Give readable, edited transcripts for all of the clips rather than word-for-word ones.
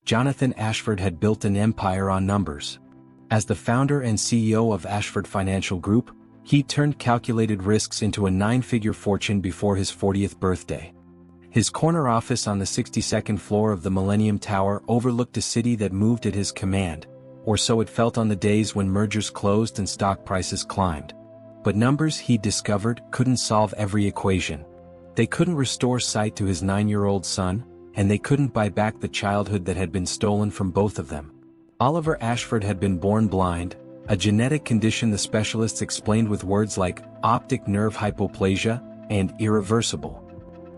Jonathan Ashford had built an empire on numbers. As the founder and CEO of Ashford Financial Group, he turned calculated risks into a 9-figure fortune before his 40th birthday. His corner office on the 62nd floor of the Millennium Tower overlooked a city that moved at his command, or so it felt on the days when mergers closed and stock prices climbed. But numbers, he discovered, couldn't solve every equation. They couldn't restore sight to his 9-year-old son, and they couldn't buy back the childhood that had been stolen from both of them. Oliver Ashford had been born blind, a genetic condition the specialists explained with words like optic nerve hypoplasia and irreversible.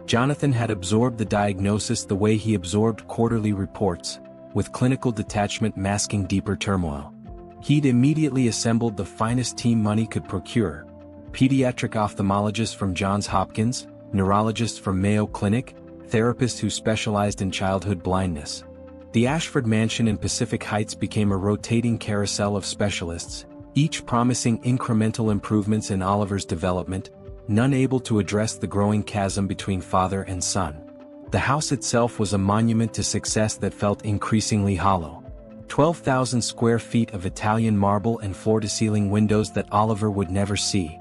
Jonathan had absorbed the diagnosis the way he absorbed quarterly reports, with clinical detachment masking deeper turmoil. He'd immediately assembled the finest team money could procure: pediatric ophthalmologists from Johns Hopkins, neurologists from Mayo Clinic, therapists who specialized in childhood blindness. The Ashford Mansion in Pacific Heights became a rotating carousel of specialists, each promising incremental improvements in Oliver's development, none able to address the growing chasm between father and son. The house itself was a monument to success that felt increasingly hollow. 12,000 square feet of Italian marble and floor-to-ceiling windows that Oliver would never see.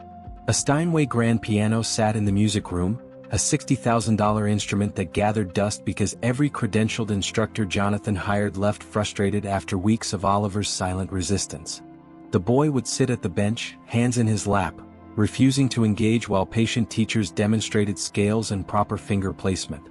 A Steinway grand piano sat in the music room, a $60,000 instrument that gathered dust because every credentialed instructor Jonathan hired left frustrated after weeks of Oliver's silent resistance. The boy would sit at the bench, hands in his lap, refusing to engage while patient teachers demonstrated scales and proper finger placement.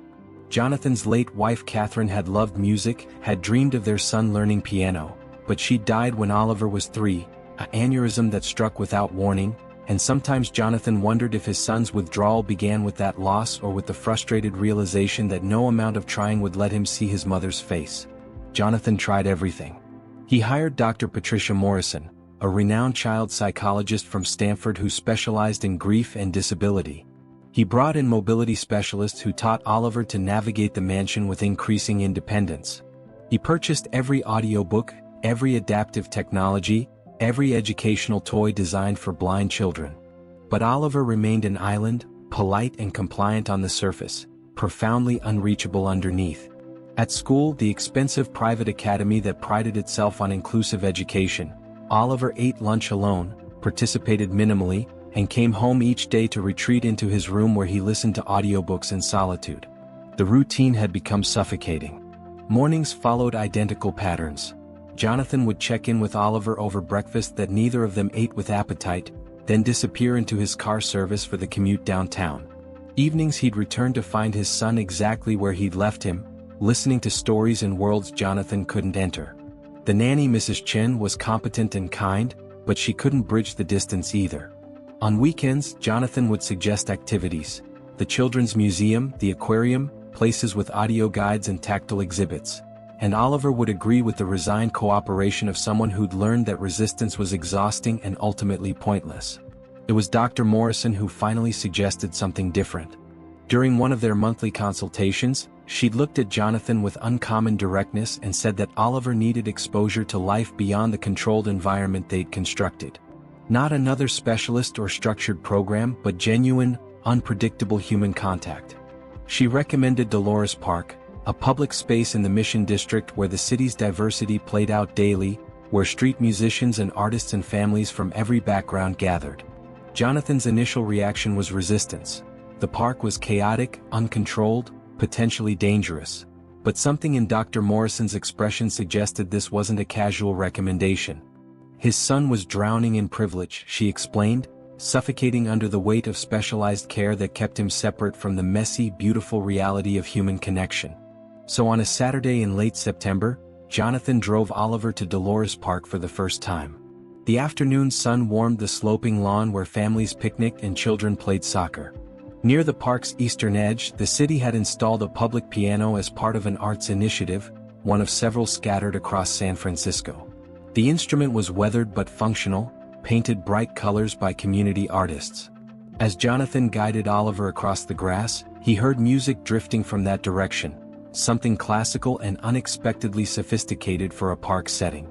Jonathan's late wife Catherine had loved music, had dreamed of their son learning piano, but she died when Oliver was 3, an aneurysm that struck without warning, and sometimes Jonathan wondered if his son's withdrawal began with that loss or with the frustrated realization that no amount of trying would let him see his mother's face. Jonathan tried everything. He hired Dr. Patricia Morrison, a renowned child psychologist from Stanford who specialized in grief and disability. He brought in mobility specialists who taught Oliver to navigate the mansion with increasing independence. He purchased every audiobook, every adaptive technology, every educational toy designed for blind children. But Oliver remained an island, polite and compliant on the surface, profoundly unreachable underneath. At school, the expensive private academy that prided itself on inclusive education, Oliver ate lunch alone, participated minimally, and came home each day to retreat into his room where he listened to audiobooks in solitude. The routine had become suffocating. Mornings followed identical patterns. Jonathan would check in with Oliver over breakfast that neither of them ate with appetite, then disappear into his car service for the commute downtown. Evenings he'd return to find his son exactly where he'd left him, listening to stories in worlds Jonathan couldn't enter. The nanny, Mrs. Chen, was competent and kind, but she couldn't bridge the distance either. On weekends, Jonathan would suggest activities: the children's museum, the aquarium, places with audio guides and tactile exhibits. And Oliver would agree with the resigned cooperation of someone who'd learned that resistance was exhausting and ultimately pointless. It was Dr. Morrison who finally suggested something different. During one of their monthly consultations, she'd looked at Jonathan with uncommon directness and said that Oliver needed exposure to life beyond the controlled environment they'd constructed. Not another specialist or structured program, but genuine, unpredictable human contact. She recommended Dolores Park, a public space in the Mission District where the city's diversity played out daily, where street musicians and artists and families from every background gathered. Jonathan's initial reaction was resistance. The park was chaotic, uncontrolled, potentially dangerous. But something in Dr. Morrison's expression suggested this wasn't a casual recommendation. His son was drowning in privilege, she explained, suffocating under the weight of specialized care that kept him separate from the messy, beautiful reality of human connection. So on a Saturday in late September, Jonathan drove Oliver to Dolores Park for the first time. The afternoon sun warmed the sloping lawn where families picnicked and children played soccer. Near the park's eastern edge, the city had installed a public piano as part of an arts initiative, one of several scattered across San Francisco. The instrument was weathered but functional, painted bright colors by community artists. As Jonathan guided Oliver across the grass, he heard music drifting from that direction, something classical and unexpectedly sophisticated for a park setting.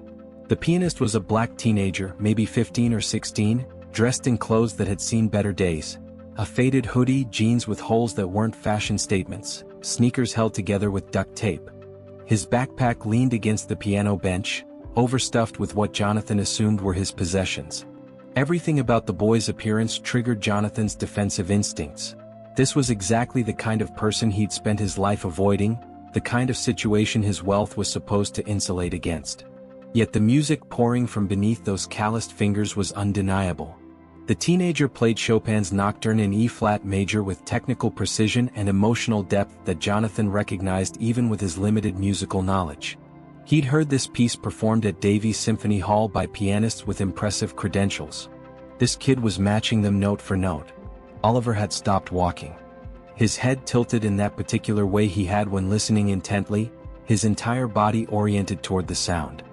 The pianist was a black teenager, maybe 15 or 16, dressed in clothes that had seen better days. A faded hoodie, jeans with holes that weren't fashion statements, sneakers held together with duct tape. His backpack leaned against the piano bench, overstuffed with what Jonathan assumed were his possessions. Everything about the boy's appearance triggered Jonathan's defensive instincts. This was exactly the kind of person he'd spent his life avoiding, the kind of situation his wealth was supposed to insulate against. Yet the music pouring from beneath those calloused fingers was undeniable. The teenager played Chopin's Nocturne in E-flat major with technical precision and emotional depth that Jonathan recognized even with his limited musical knowledge. He'd heard this piece performed at Davies Symphony Hall by pianists with impressive credentials. This kid was matching them note for note. Oliver had stopped walking. His head tilted in that particular way he had when listening intently, his entire body oriented toward the sound.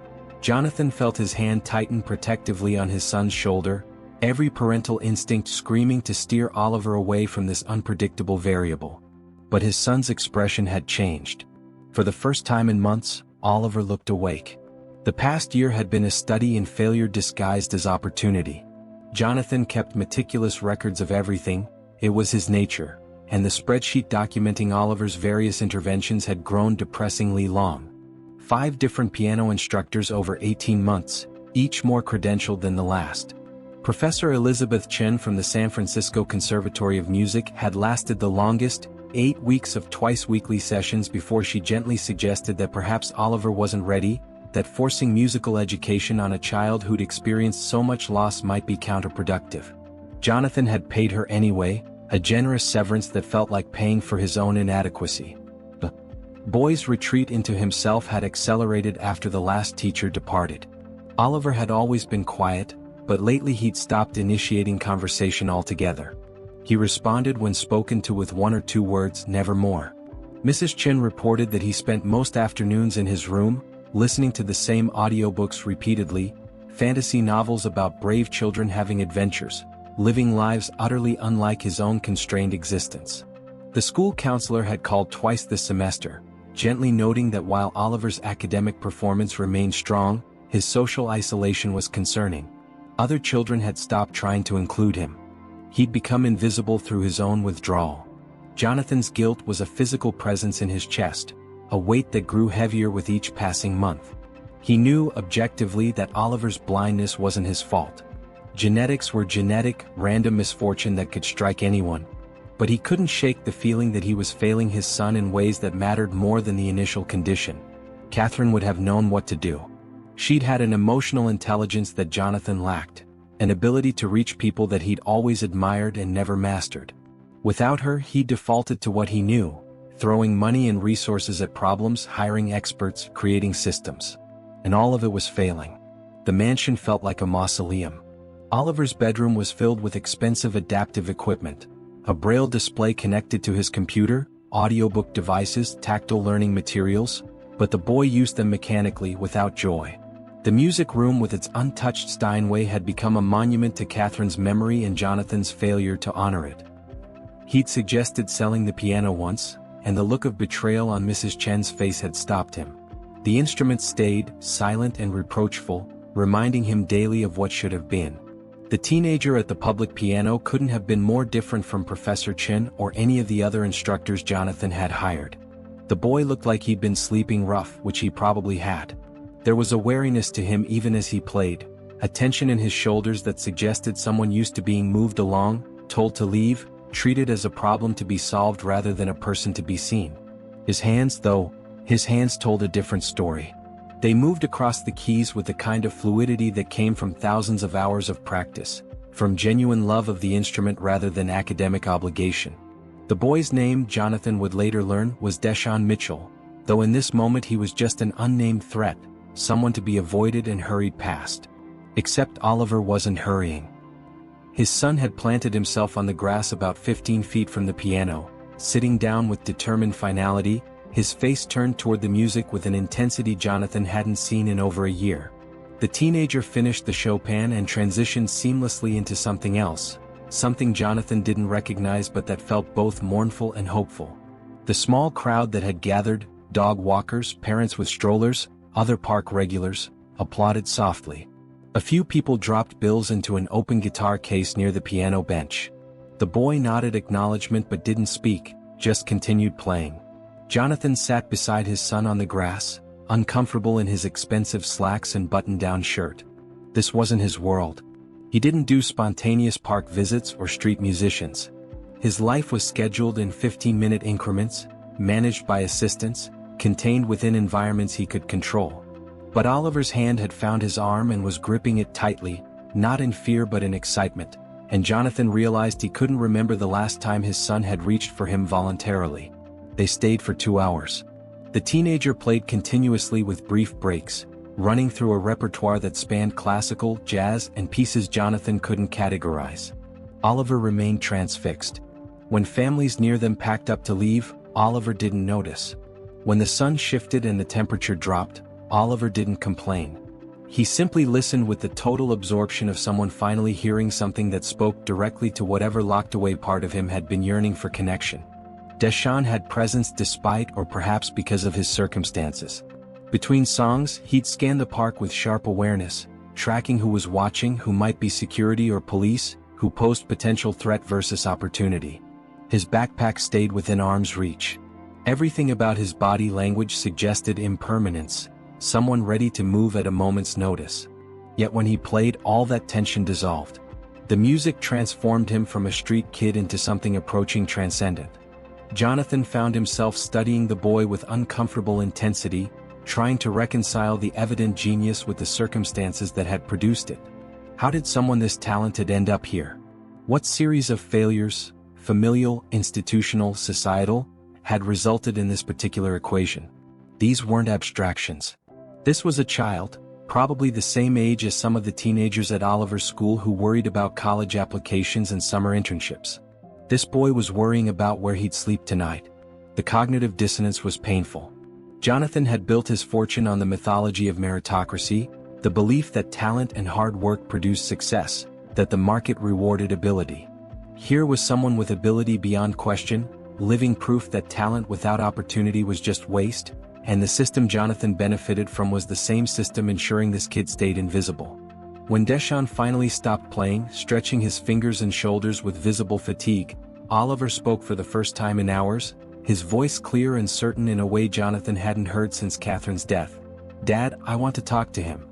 Jonathan felt his hand tighten protectively on his son's shoulder, every parental instinct screaming to steer Oliver away from this unpredictable variable. But his son's expression had changed. For the first time in months, Oliver looked awake. The past year had been a study in failure disguised as opportunity. Jonathan kept meticulous records of everything, it was his nature, and the spreadsheet documenting Oliver's various interventions had grown depressingly long. 5 different piano instructors over 18 months, each more credentialed than the last. Professor Elizabeth Chen from the San Francisco Conservatory of Music had lasted the longest, 8 weeks of twice-weekly sessions before she gently suggested that perhaps Oliver wasn't ready, that forcing musical education on a child who'd experienced so much loss might be counterproductive. Jonathan had paid her anyway, a generous severance that felt like paying for his own inadequacy. The boy's retreat into himself had accelerated after the last teacher departed. Oliver had always been quiet, but lately he'd stopped initiating conversation altogether. He responded when spoken to with 1 or 2 words, never more. Mrs. Chen reported that he spent most afternoons in his room, listening to the same audiobooks repeatedly, fantasy novels about brave children having adventures, living lives utterly unlike his own constrained existence. The school counselor had called twice this semester, gently noting that while Oliver's academic performance remained strong, his social isolation was concerning. Other children had stopped trying to include him. He'd become invisible through his own withdrawal. Jonathan's guilt was a physical presence in his chest, a weight that grew heavier with each passing month. He knew objectively that Oliver's blindness wasn't his fault. Genetics were genetic, random misfortune that could strike anyone. But he couldn't shake the feeling that he was failing his son in ways that mattered more than the initial condition. Catherine would have known what to do. She'd had an emotional intelligence that Jonathan lacked, an ability to reach people that he'd always admired and never mastered. Without her, he defaulted to what he knew, throwing money and resources at problems, hiring experts, creating systems. And all of it was failing. The mansion felt like a mausoleum. Oliver's bedroom was filled with expensive adaptive equipment, a braille display connected to his computer, audiobook devices, tactile learning materials, but the boy used them mechanically without joy. The music room with its untouched Steinway had become a monument to Catherine's memory and Jonathan's failure to honor it. He'd suggested selling the piano once, and the look of betrayal on Mrs. Chen's face had stopped him. The instrument stayed, silent and reproachful, reminding him daily of what should have been. The teenager at the public piano couldn't have been more different from Professor Chen or any of the other instructors Jonathan had hired. The boy looked like he'd been sleeping rough, which he probably had. There was a wariness to him even as he played, a tension in his shoulders that suggested someone used to being moved along, told to leave, treated as a problem to be solved rather than a person to be seen. His hands told a different story. They moved across the keys with the kind of fluidity that came from thousands of hours of practice, from genuine love of the instrument rather than academic obligation. The boy's name, Jonathan would later learn, was Deshaun Mitchell, though in this moment he was just an unnamed threat, someone to be avoided and hurried past. Except Oliver wasn't hurrying. His son had planted himself on the grass about 15 feet from the piano, sitting down with determined finality, his face turned toward the music with an intensity Jonathan hadn't seen in over a year. The teenager finished the Chopin and transitioned seamlessly into something else, something Jonathan didn't recognize but that felt both mournful and hopeful. The small crowd that had gathered, dog walkers, parents with strollers, other park regulars, applauded softly. A few people dropped bills into an open guitar case near the piano bench. The boy nodded acknowledgement but didn't speak, just continued playing. Jonathan sat beside his son on the grass, uncomfortable in his expensive slacks and button-down shirt. This wasn't his world. He didn't do spontaneous park visits or street musicians. His life was scheduled in 15-minute increments, managed by assistants, contained within environments he could control. But Oliver's hand had found his arm and was gripping it tightly, not in fear but in excitement, and Jonathan realized he couldn't remember the last time his son had reached for him voluntarily. They stayed for 2 hours. The teenager played continuously with brief breaks, running through a repertoire that spanned classical, jazz, and pieces Jonathan couldn't categorize. Oliver remained transfixed. When families near them packed up to leave, Oliver didn't notice. When the sun shifted and the temperature dropped, Oliver didn't complain. He simply listened with the total absorption of someone finally hearing something that spoke directly to whatever locked-away part of him had been yearning for connection. Deshaun had presence despite or perhaps because of his circumstances. Between songs, he'd scan the park with sharp awareness, tracking who was watching, who might be security or police, who posed potential threat versus opportunity. His backpack stayed within arm's reach. Everything about his body language suggested impermanence, someone ready to move at a moment's notice. Yet when he played, all that tension dissolved. The music transformed him from a street kid into something approaching transcendent. Jonathan found himself studying the boy with uncomfortable intensity, trying to reconcile the evident genius with the circumstances that had produced it. How did someone this talented end up here? What series of failures, familial, institutional, societal, had resulted in this particular equation? These weren't abstractions. This was a child, probably the same age as some of the teenagers at Oliver's school who worried about college applications and summer internships. This boy was worrying about where he'd sleep tonight. The cognitive dissonance was painful. Jonathan had built his fortune on the mythology of meritocracy, the belief that talent and hard work produced success, that the market rewarded ability. Here was someone with ability beyond question, living proof that talent without opportunity was just waste, and the system Jonathan benefited from was the same system ensuring this kid stayed invisible. When Deshaun finally stopped playing, stretching his fingers and shoulders with visible fatigue, Oliver spoke for the first time in hours, his voice clear and certain in a way Jonathan hadn't heard since Catherine's death. "Dad, I want to talk to him."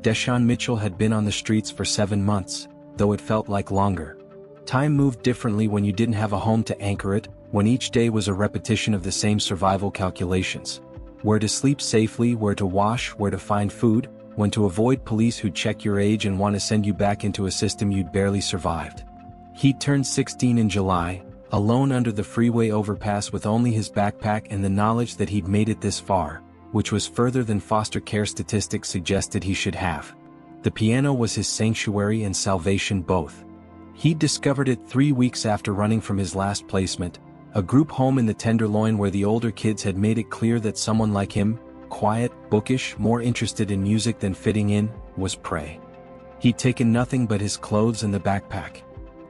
Deshaun Mitchell had been on the streets for 7 months, though it felt like longer. Time moved differently when you didn't have a home to anchor it, when each day was a repetition of the same survival calculations. Where to sleep safely, where to wash, where to find food, when to avoid police who'd check your age and want to send you back into a system you'd barely survived. He'd turned 16 in July, alone under the freeway overpass with only his backpack and the knowledge that he'd made it this far, which was further than foster care statistics suggested he should have. The piano was his sanctuary and salvation both. He'd discovered it 3 weeks after running from his last placement, a group home in the Tenderloin where the older kids had made it clear that someone like him, quiet, bookish, more interested in music than fitting in, was prey. He'd taken nothing but his clothes and the backpack.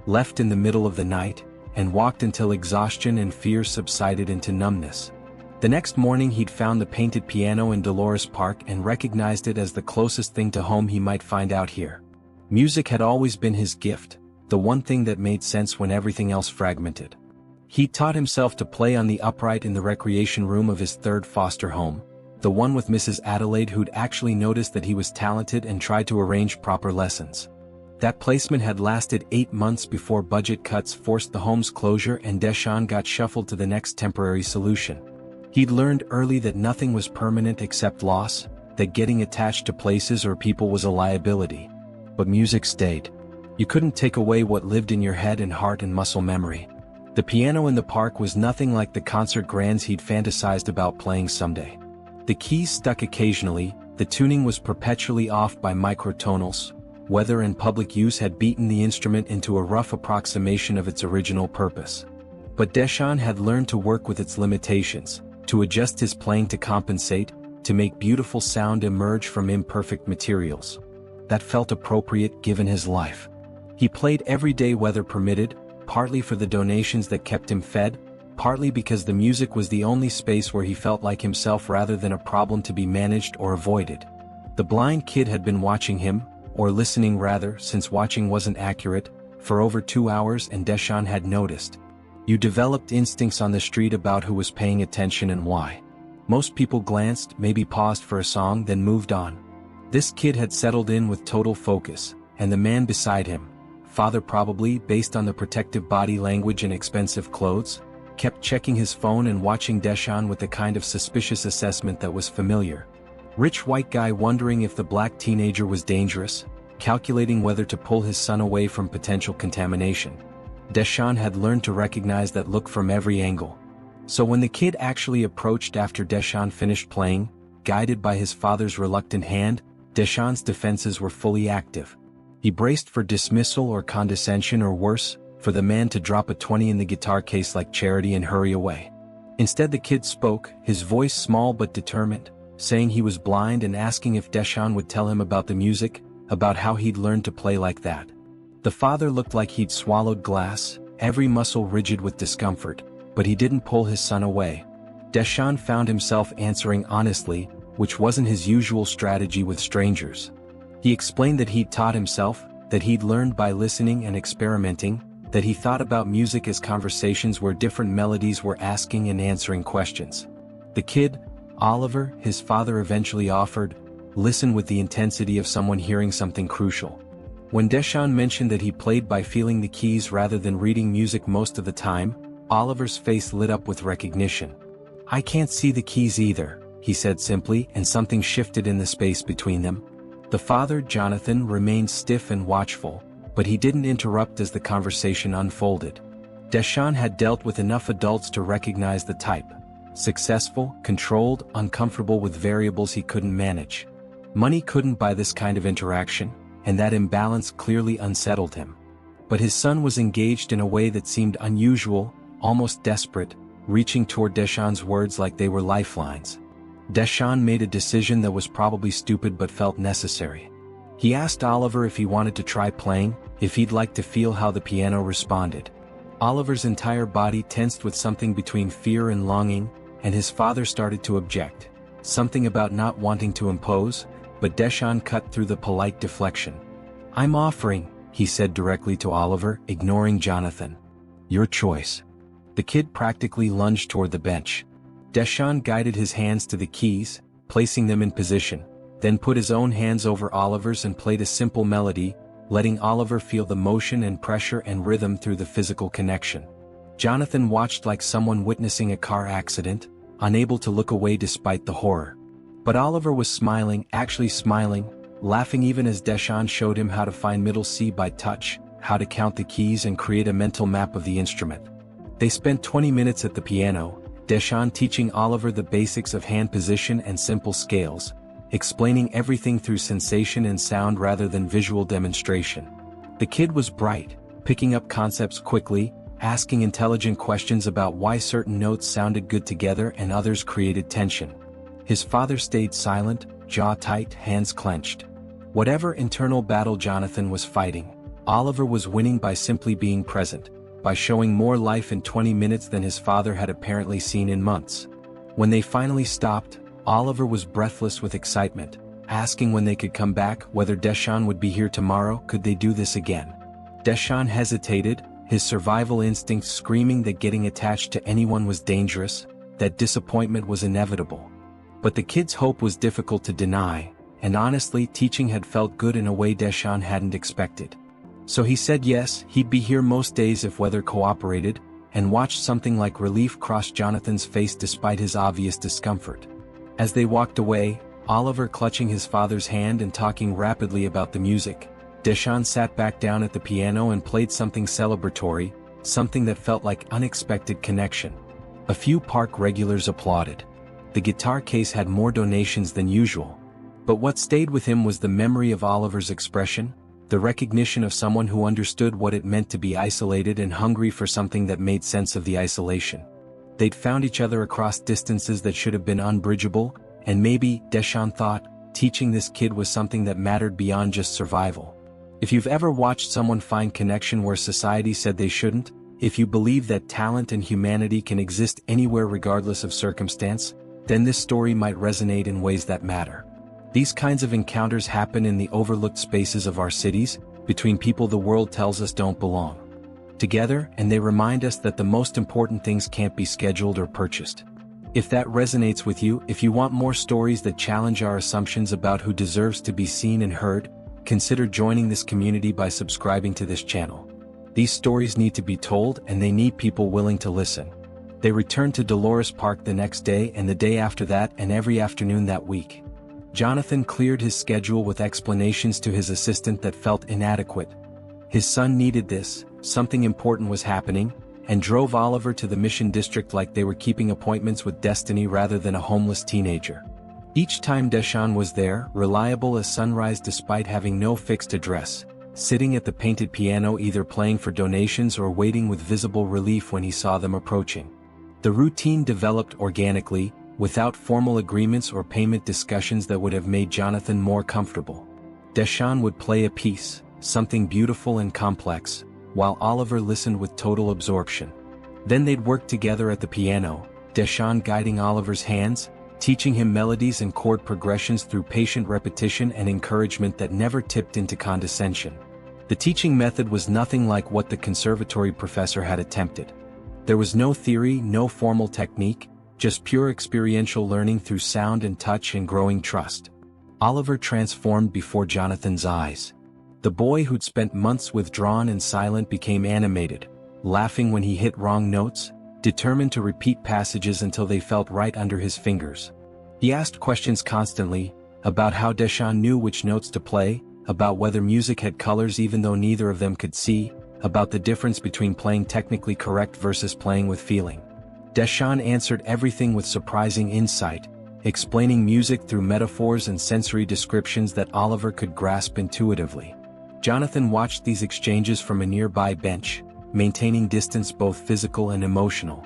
Left in the middle of the night, and walked until exhaustion and fear subsided into numbness. The next morning he'd found the painted piano in Dolores Park and recognized it as the closest thing to home he might find out here. Music had always been his gift, the one thing that made sense when everything else fragmented. He taught himself to play on the upright in the recreation room of his third foster home, the one with Mrs. Adelaide who'd actually noticed that he was talented and tried to arrange proper lessons. That placement had lasted 8 months before budget cuts forced the home's closure and Deshaun got shuffled to the next temporary solution. He'd learned early that nothing was permanent except loss, that getting attached to places or people was a liability. But music stayed. You couldn't take away what lived in your head and heart and muscle memory. The piano in the park was nothing like the concert grands he'd fantasized about playing someday. The keys stuck occasionally, the tuning was perpetually off by microtonals. Weather and public use had beaten the instrument into a rough approximation of its original purpose. But Deshaun had learned to work with its limitations, to adjust his playing to compensate, to make beautiful sound emerge from imperfect materials. That felt appropriate given his life. He played every day weather permitted, partly for the donations that kept him fed, partly because the music was the only space where he felt like himself rather than a problem to be managed or avoided. The blind kid had been watching him, or listening rather, since watching wasn't accurate, for over 2 hours and Deshaun had noticed. You developed instincts on the street about who was paying attention and why. Most people glanced, maybe paused for a song, then moved on. This kid had settled in with total focus, and the man beside him, father probably based on the protective body language and expensive clothes, kept checking his phone and watching Deshaun with the kind of suspicious assessment that was familiar. Rich white guy wondering if the black teenager was dangerous, calculating whether to pull his son away from potential contamination. Deshaun had learned to recognize that look from every angle. So when the kid actually approached after Deshaun finished playing, guided by his father's reluctant hand, Deshaun's defenses were fully active. He braced for dismissal or condescension, or worse, for the man to drop a 20 in the guitar case like charity and hurry away. Instead the kid spoke, his voice small but determined, saying he was blind and asking if Deshaun would tell him about the music, about how he'd learned to play like that. The father looked like he'd swallowed glass, every muscle rigid with discomfort, but he didn't pull his son away. Deshaun found himself answering honestly, which wasn't his usual strategy with strangers. He explained that he'd taught himself, that he'd learned by listening and experimenting, that he thought about music as conversations where different melodies were asking and answering questions. The kid, Oliver, his father eventually offered, listened with the intensity of someone hearing something crucial. When Deshaun mentioned that he played by feeling the keys rather than reading music most of the time, Oliver's face lit up with recognition. "I can't see the keys either," he said simply, and something shifted in the space between them. The father, Jonathan, remained stiff and watchful, but he didn't interrupt as the conversation unfolded. Deshaun had dealt with enough adults to recognize the type. Successful, controlled, uncomfortable with variables he couldn't manage. Money couldn't buy this kind of interaction, and that imbalance clearly unsettled him. But his son was engaged in a way that seemed unusual, almost desperate, reaching toward Deshaun's words like they were lifelines. Deshaun made a decision that was probably stupid but felt necessary. He asked Oliver if he wanted to try playing, if he'd like to feel how the piano responded. Oliver's entire body tensed with something between fear and longing, and his father started to object. Something about not wanting to impose, but Deshaun cut through the polite deflection. "I'm offering," he said directly to Oliver, ignoring Jonathan. "Your choice." The kid practically lunged toward the bench. Deshaun guided his hands to the keys, placing them in position, then put his own hands over Oliver's and played a simple melody, letting Oliver feel the motion and pressure and rhythm through the physical connection. Jonathan watched like someone witnessing a car accident, unable to look away despite the horror. But Oliver was smiling, actually smiling, laughing even as Deshaun showed him how to find middle C by touch, how to count the keys and create a mental map of the instrument. They spent 20 minutes at the piano, Deshaun teaching Oliver the basics of hand position and simple scales, explaining everything through sensation and sound rather than visual demonstration. The kid was bright, picking up concepts quickly, asking intelligent questions about why certain notes sounded good together and others created tension. His father stayed silent, jaw tight, hands clenched. Whatever internal battle Jonathan was fighting, Oliver was winning by simply being present, by showing more life in 20 minutes than his father had apparently seen in months. When they finally stopped, Oliver was breathless with excitement, asking when they could come back, whether Deshaun would be here tomorrow, could they do this again. Deshaun hesitated, his survival instincts screaming that getting attached to anyone was dangerous, that disappointment was inevitable. But the kid's hope was difficult to deny, and honestly teaching had felt good in a way Deshaun hadn't expected. So he said yes, he'd be here most days if weather cooperated, and watched something like relief cross Jonathan's face despite his obvious discomfort. As they walked away, Oliver clutching his father's hand and talking rapidly about the music, Deshaun sat back down at the piano and played something celebratory, something that felt like unexpected connection. A few park regulars applauded. The guitar case had more donations than usual. But what stayed with him was the memory of Oliver's expression, the recognition of someone who understood what it meant to be isolated and hungry for something that made sense of the isolation. They'd found each other across distances that should have been unbridgeable, and maybe, Deshaun thought, teaching this kid was something that mattered beyond just survival. If you've ever watched someone find connection where society said they shouldn't, if you believe that talent and humanity can exist anywhere regardless of circumstance, then this story might resonate in ways that matter. These kinds of encounters happen in the overlooked spaces of our cities, between people the world tells us don't belong. together, and they remind us that the most important things can't be scheduled or purchased. If that resonates with you, if you want more stories that challenge our assumptions about who deserves to be seen and heard, consider joining this community by subscribing to this channel. These stories need to be told, and they need people willing to listen. They returned to Dolores Park the next day and the day after that and every afternoon that week. Jonathan cleared his schedule with explanations to his assistant that felt inadequate. His son needed this, something important was happening, and drove Oliver to the Mission District like they were keeping appointments with destiny rather than a homeless teenager. Each time Deshawn was there, reliable as sunrise despite having no fixed address, sitting at the painted piano either playing for donations or waiting with visible relief when he saw them approaching. The routine developed organically, without formal agreements or payment discussions that would have made Jonathan more comfortable. Deshawn would play a piece, something beautiful and complex, while Oliver listened with total absorption. Then they'd work together at the piano, Deshawn guiding Oliver's hands, teaching him melodies and chord progressions through patient repetition and encouragement that never tipped into condescension. The teaching method was nothing like what the conservatory professor had attempted. There was no theory, no formal technique, just pure experiential learning through sound and touch and growing trust. Oliver transformed before Jonathan's eyes. The boy who'd spent months withdrawn and silent became animated, laughing when he hit wrong notes, determined to repeat passages until they felt right under his fingers. He asked questions constantly, about how Deshawn knew which notes to play, about whether music had colors even though neither of them could see, about the difference between playing technically correct versus playing with feeling. Deshawn answered everything with surprising insight, explaining music through metaphors and sensory descriptions that Oliver could grasp intuitively. Jonathan watched these exchanges from a nearby bench, maintaining distance both physical and emotional.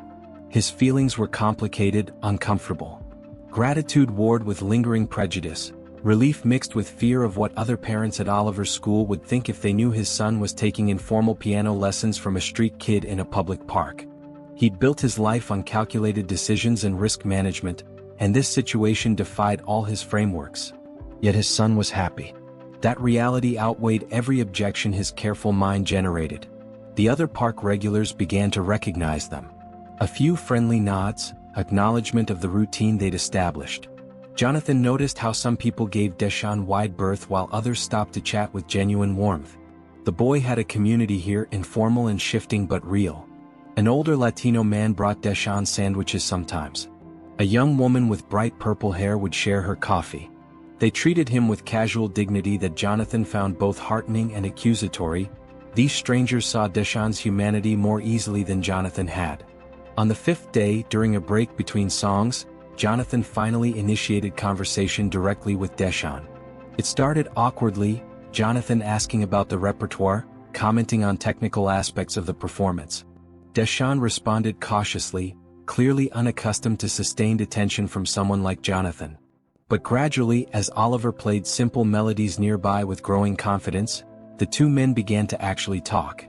His feelings were complicated, uncomfortable. Gratitude warred with lingering prejudice, relief mixed with fear of what other parents at Oliver's school would think if they knew his son was taking informal piano lessons from a street kid in a public park. He'd built his life on calculated decisions and risk management, and this situation defied all his frameworks. Yet his son was happy. That reality outweighed every objection his careful mind generated. The other park regulars began to recognize them. A few friendly nods, acknowledgement of the routine they'd established. Jonathan noticed how some people gave Deshawn wide berth while others stopped to chat with genuine warmth. The boy had a community here, informal and shifting but real. An older Latino man brought Deshawn sandwiches sometimes. A young woman with bright purple hair would share her coffee. They treated him with casual dignity that Jonathan found both heartening and accusatory. These strangers saw Deshawn's humanity more easily than Jonathan had. On the fifth day, during a break between songs, Jonathan finally initiated conversation directly with Deshawn. It started awkwardly, Jonathan asking about the repertoire, commenting on technical aspects of the performance. Deshawn responded cautiously, clearly unaccustomed to sustained attention from someone like Jonathan. But gradually, as Oliver played simple melodies nearby with growing confidence, the two men began to actually talk.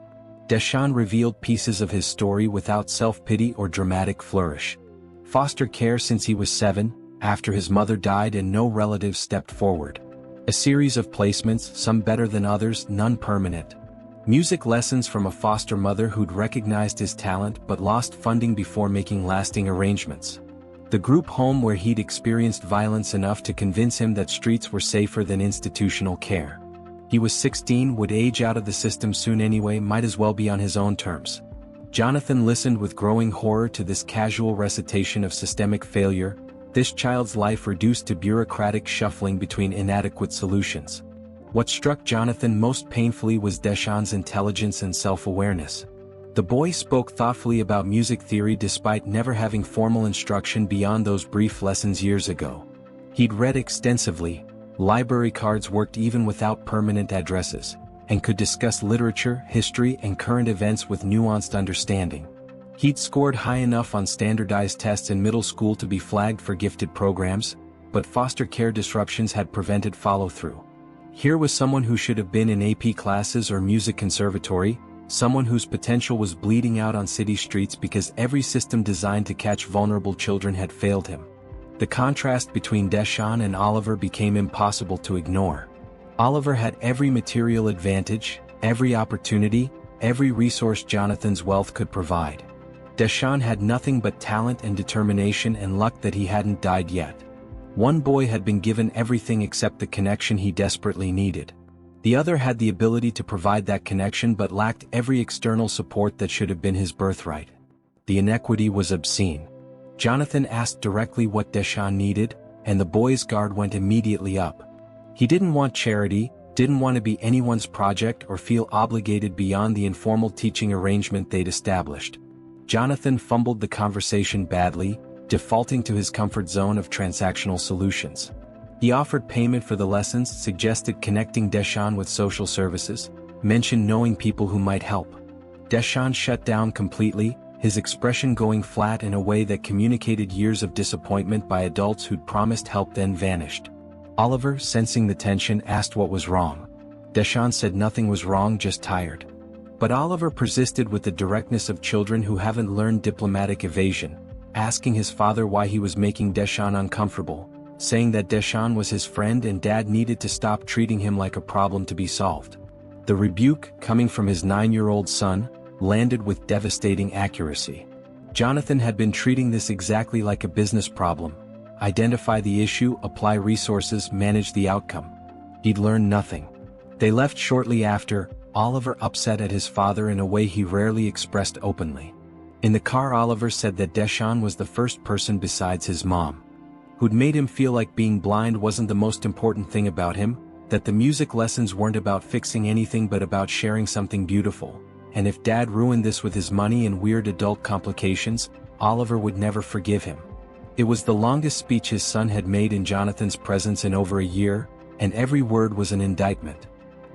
Deshawn revealed pieces of his story without self-pity or dramatic flourish. Foster care since he was 7, after his mother died and no relatives stepped forward. A series of placements, some better than others, none permanent. Music lessons from a foster mother who'd recognized his talent but lost funding before making lasting arrangements. The group home where he'd experienced violence enough to convince him that streets were safer than institutional care. He was 16, would age out of the system soon anyway, might as well be on his own terms. Jonathan listened with growing horror to this casual recitation of systemic failure, this child's life reduced to bureaucratic shuffling between inadequate solutions. What struck Jonathan most painfully was Deshawn's intelligence and self-awareness. The boy spoke thoughtfully about music theory despite never having formal instruction beyond those brief lessons years ago. He'd read extensively, library cards worked even without permanent addresses, and could discuss literature, history, and current events with nuanced understanding. He'd scored high enough on standardized tests in middle school to be flagged for gifted programs, but foster care disruptions had prevented follow-through. Here was someone who should have been in AP classes or music conservatory, someone whose potential was bleeding out on city streets because every system designed to catch vulnerable children had failed him. The contrast between Deshawn and Oliver became impossible to ignore. Oliver had every material advantage, every opportunity, every resource Jonathan's wealth could provide. Deshaun had nothing but talent and determination and luck that he hadn't died yet. One boy had been given everything except the connection he desperately needed. The other had the ability to provide that connection but lacked every external support that should have been his birthright. The inequity was obscene. Jonathan asked directly what Deshaun needed, and the boy's guard went immediately up. He didn't want charity, didn't want to be anyone's project or feel obligated beyond the informal teaching arrangement they'd established. Jonathan fumbled the conversation badly, defaulting to his comfort zone of transactional solutions. He offered payment for the lessons, suggested connecting Deshaun with social services, mentioned knowing people who might help. Deshaun shut down completely, his expression going flat in a way that communicated years of disappointment by adults who'd promised help then vanished. Oliver, sensing the tension, asked what was wrong. Deshaun said nothing was wrong, just tired. But Oliver persisted with the directness of children who haven't learned diplomatic evasion, asking his father why he was making Deshaun uncomfortable, saying that Deshaun was his friend and Dad needed to stop treating him like a problem to be solved. The rebuke, coming from his 9-year-old son, landed with devastating accuracy. Jonathan had been treating this exactly like a business problem. Identify the issue, apply resources, manage the outcome. He'd learned nothing. They left shortly after, Oliver upset at his father in a way he rarely expressed openly. In the car, Oliver said that Deshaun was the first person besides his mom who'd made him feel like being blind wasn't the most important thing about him, that the music lessons weren't about fixing anything but about sharing something beautiful, and if Dad ruined this with his money and weird adult complications, Oliver would never forgive him. It was the longest speech his son had made in Jonathan's presence in over a year, and every word was an indictment.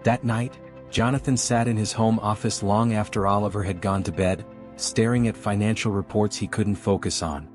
That night, Jonathan sat in his home office long after Oliver had gone to bed, staring at financial reports he couldn't focus on.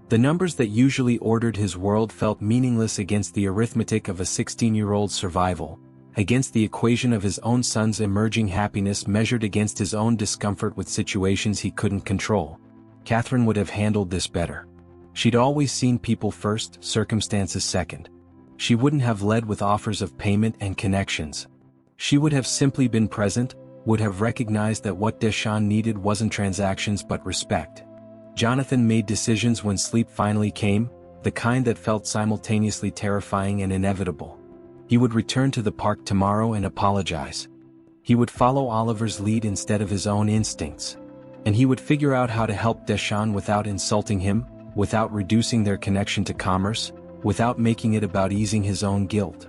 The numbers that usually ordered his world felt meaningless against the arithmetic of a 16-year-old's survival, against the equation of his own son's emerging happiness measured against his own discomfort with situations he couldn't control. Catherine would have handled this better. She'd always seen people first, circumstances second. She wouldn't have led with offers of payment and connections. She would have simply been present, would have recognized that what Deshaun needed wasn't transactions but respect. Jonathan made decisions when sleep finally came, the kind that felt simultaneously terrifying and inevitable. He would return to the park tomorrow and apologize. He would follow Oliver's lead instead of his own instincts. And he would figure out how to help Deshaun without insulting him, without reducing their connection to commerce, without making it about easing his own guilt.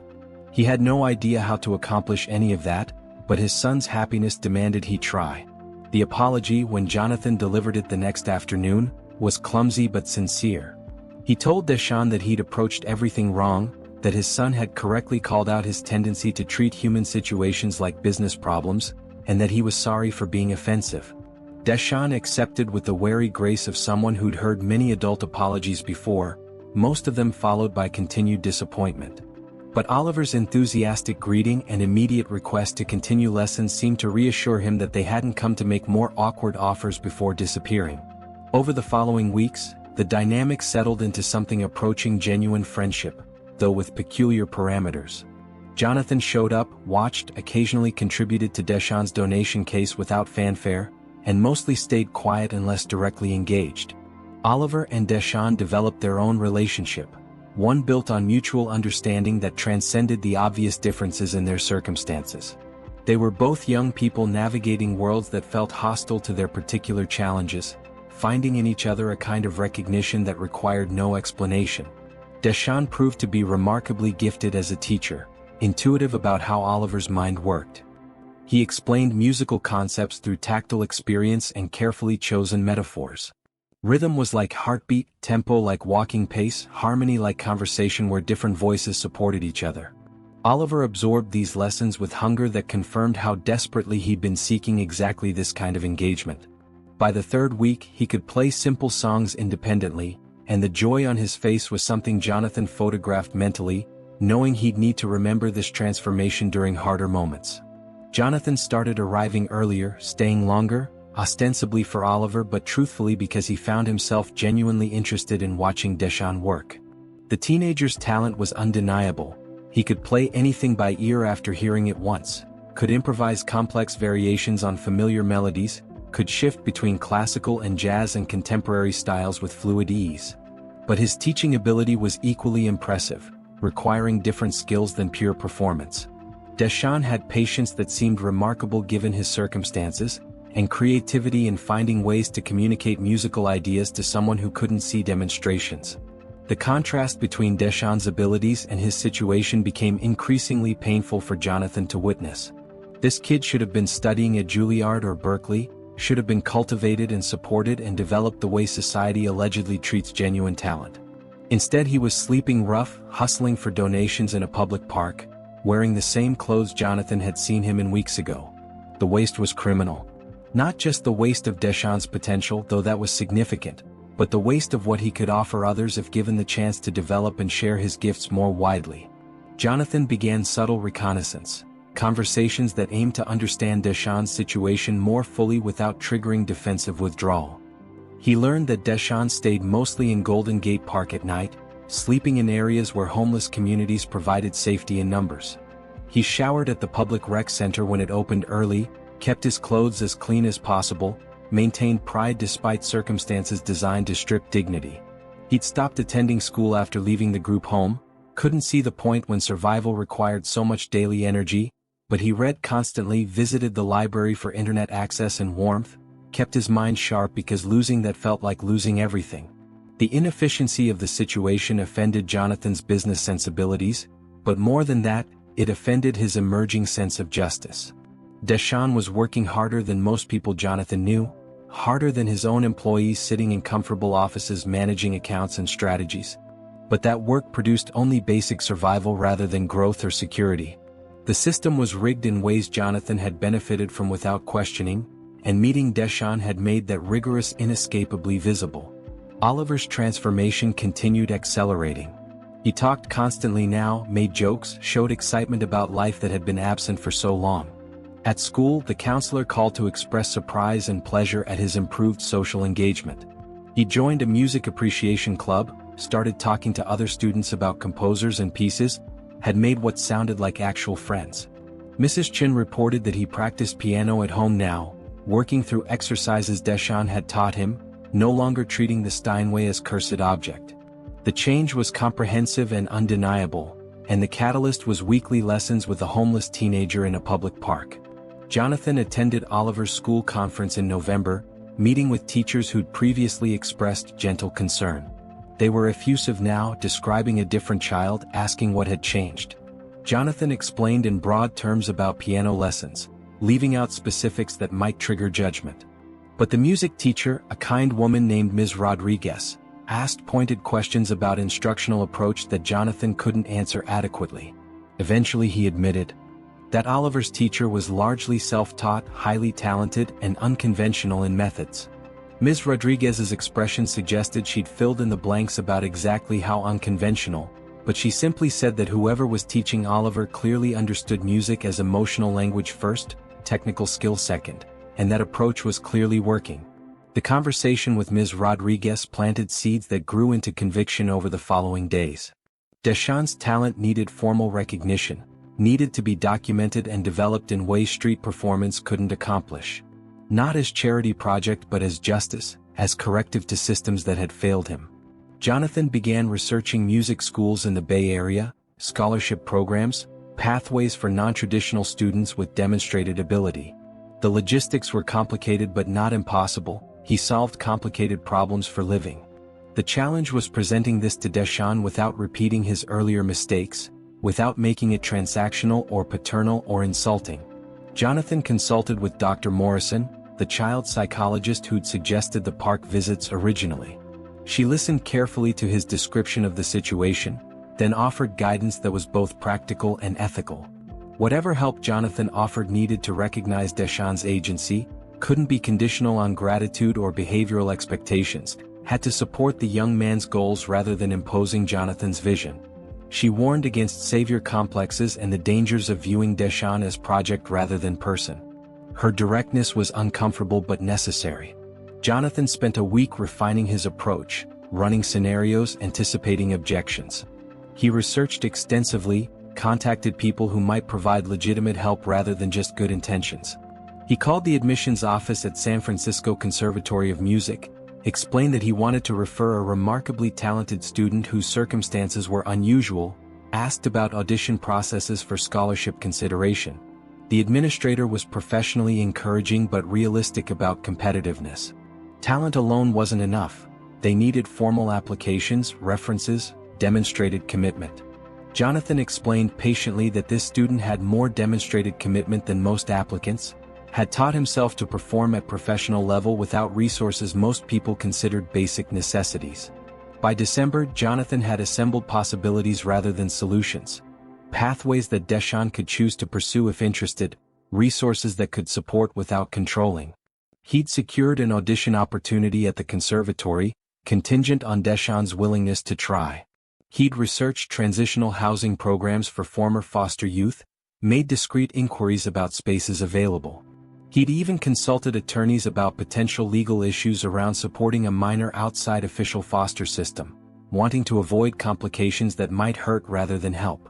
He had no idea how to accomplish any of that, but his son's happiness demanded he try. The apology, when Jonathan delivered it the next afternoon, was clumsy but sincere. He told Deshaun that he'd approached everything wrong, that his son had correctly called out his tendency to treat human situations like business problems, and that he was sorry for being offensive. Deshaun accepted with the wary grace of someone who'd heard many adult apologies before, most of them followed by continued disappointment. But Oliver's enthusiastic greeting and immediate request to continue lessons seemed to reassure him that they hadn't come to make more awkward offers before disappearing. Over the following weeks, the dynamic settled into something approaching genuine friendship, though with peculiar parameters. Jonathan showed up, watched, occasionally contributed to Deshaun's donation case without fanfare, and mostly stayed quiet and less directly engaged. Oliver and Deshaun developed their own relationship, one built on mutual understanding that transcended the obvious differences in their circumstances. They were both young people navigating worlds that felt hostile to their particular challenges, finding in each other a kind of recognition that required no explanation. Deshaun proved to be remarkably gifted as a teacher, intuitive about how Oliver's mind worked. He explained musical concepts through tactile experience and carefully chosen metaphors. Rhythm was like heartbeat, tempo like walking pace, harmony like conversation where different voices supported each other. Oliver absorbed these lessons with hunger that confirmed how desperately he'd been seeking exactly this kind of engagement. By the third week, he could play simple songs independently, and the joy on his face was something Jonathan photographed mentally, knowing he'd need to remember this transformation during harder moments. Jonathan started arriving earlier, staying longer, ostensibly for Oliver but truthfully because he found himself genuinely interested in watching Deshaun work. The teenager's talent was undeniable. He could play anything by ear after hearing it once, could improvise complex variations on familiar melodies, could shift between classical and jazz and contemporary styles with fluid ease. But his teaching ability was equally impressive, requiring different skills than pure performance. Deschamps had patience that seemed remarkable given his circumstances, and creativity in finding ways to communicate musical ideas to someone who couldn't see demonstrations. The contrast between Deschamps' abilities and his situation became increasingly painful for Jonathan to witness. This kid should have been studying at Juilliard or Berkeley, should have been cultivated and supported and developed the way society allegedly treats genuine talent. Instead, he was sleeping rough, hustling for donations in a public park, wearing the same clothes Jonathan had seen him in weeks ago. The waste was criminal. Not just the waste of Deschamps' potential, though that was significant, but the waste of what he could offer others if given the chance to develop and share his gifts more widely. Jonathan began subtle reconnaissance, conversations that aimed to understand Deschamps' situation more fully without triggering defensive withdrawal. He learned that Deschamps stayed mostly in Golden Gate Park at night, sleeping in areas where homeless communities provided safety in numbers. He showered at the public rec center when it opened early, kept his clothes as clean as possible, maintained pride despite circumstances designed to strip dignity. He'd stopped attending school after leaving the group home, couldn't see the point when survival required so much daily energy, but he read constantly, visited the library for internet access and warmth, kept his mind sharp because losing that felt like losing everything. The inefficiency of the situation offended Jonathan's business sensibilities, but more than that, it offended his emerging sense of justice. Deschamps was working harder than most people Jonathan knew, harder than his own employees sitting in comfortable offices managing accounts and strategies. But that work produced only basic survival rather than growth or security. The system was rigged in ways Jonathan had benefited from without questioning, and meeting Deschamps had made that rigorous inescapably visible. Oliver's transformation continued accelerating. He talked constantly now, made jokes, showed excitement about life that had been absent for so long. At school, the counselor called to express surprise and pleasure at his improved social engagement. He joined a music appreciation club, started talking to other students about composers and pieces, had made what sounded like actual friends. Mrs. Chin reported that he practiced piano at home now, working through exercises Deschamps had taught him, no longer treating the Steinway as cursed object. The change was comprehensive and undeniable, and the catalyst was weekly lessons with a homeless teenager in a public park. Jonathan attended Oliver's school conference in November, meeting with teachers who'd previously expressed gentle concern. They were effusive now, describing a different child, asking what had changed. Jonathan explained in broad terms about piano lessons, leaving out specifics that might trigger judgment. But the music teacher, a kind woman named Ms. Rodriguez, asked pointed questions about instructional approach that Jonathan couldn't answer adequately. Eventually he admitted that Oliver's teacher was largely self-taught, highly talented, and unconventional in methods. Ms. Rodriguez's expression suggested she'd filled in the blanks about exactly how unconventional, but she simply said that whoever was teaching Oliver clearly understood music as emotional language first, technical skill second, and that approach was clearly working. The conversation with Ms. Rodriguez planted seeds that grew into conviction over the following days. Deschamps' talent needed formal recognition, needed to be documented and developed in ways street performance couldn't accomplish. Not as charity project but as justice, as corrective to systems that had failed him. Jonathan began researching music schools in the Bay Area, scholarship programs, pathways for non-traditional students with demonstrated ability. The logistics were complicated but not impossible. He solved complicated problems for living. The challenge was presenting this to Deschamps without repeating his earlier mistakes, without making it transactional or paternal or insulting. Jonathan consulted with Dr. Morrison, the child psychologist who'd suggested the park visits originally. She listened carefully to his description of the situation, then offered guidance that was both practical and ethical. Whatever help Jonathan offered needed to recognize Deschamps' agency, couldn't be conditional on gratitude or behavioral expectations, had to support the young man's goals rather than imposing Jonathan's vision. She warned against savior complexes and the dangers of viewing Deschamps as project rather than person. Her directness was uncomfortable but necessary. Jonathan spent a week refining his approach, running scenarios, anticipating objections. He researched extensively, contacted people who might provide legitimate help rather than just good intentions. He called the admissions office at San Francisco Conservatory of Music, explained that he wanted to refer a remarkably talented student whose circumstances were unusual, asked about audition processes for scholarship consideration. The administrator was professionally encouraging but realistic about competitiveness. Talent alone wasn't enough. They needed formal applications, references, demonstrated commitment. Jonathan explained patiently that this student had more demonstrated commitment than most applicants, had taught himself to perform at professional level without resources most people considered basic necessities. By December, Jonathan had assembled possibilities rather than solutions. Pathways that Deshaun could choose to pursue if interested, resources that could support without controlling. He'd secured an audition opportunity at the conservatory, contingent on Deshaun's willingness to try. He'd researched transitional housing programs for former foster youth, made discreet inquiries about spaces available. He'd even consulted attorneys about potential legal issues around supporting a minor outside official foster system, wanting to avoid complications that might hurt rather than help.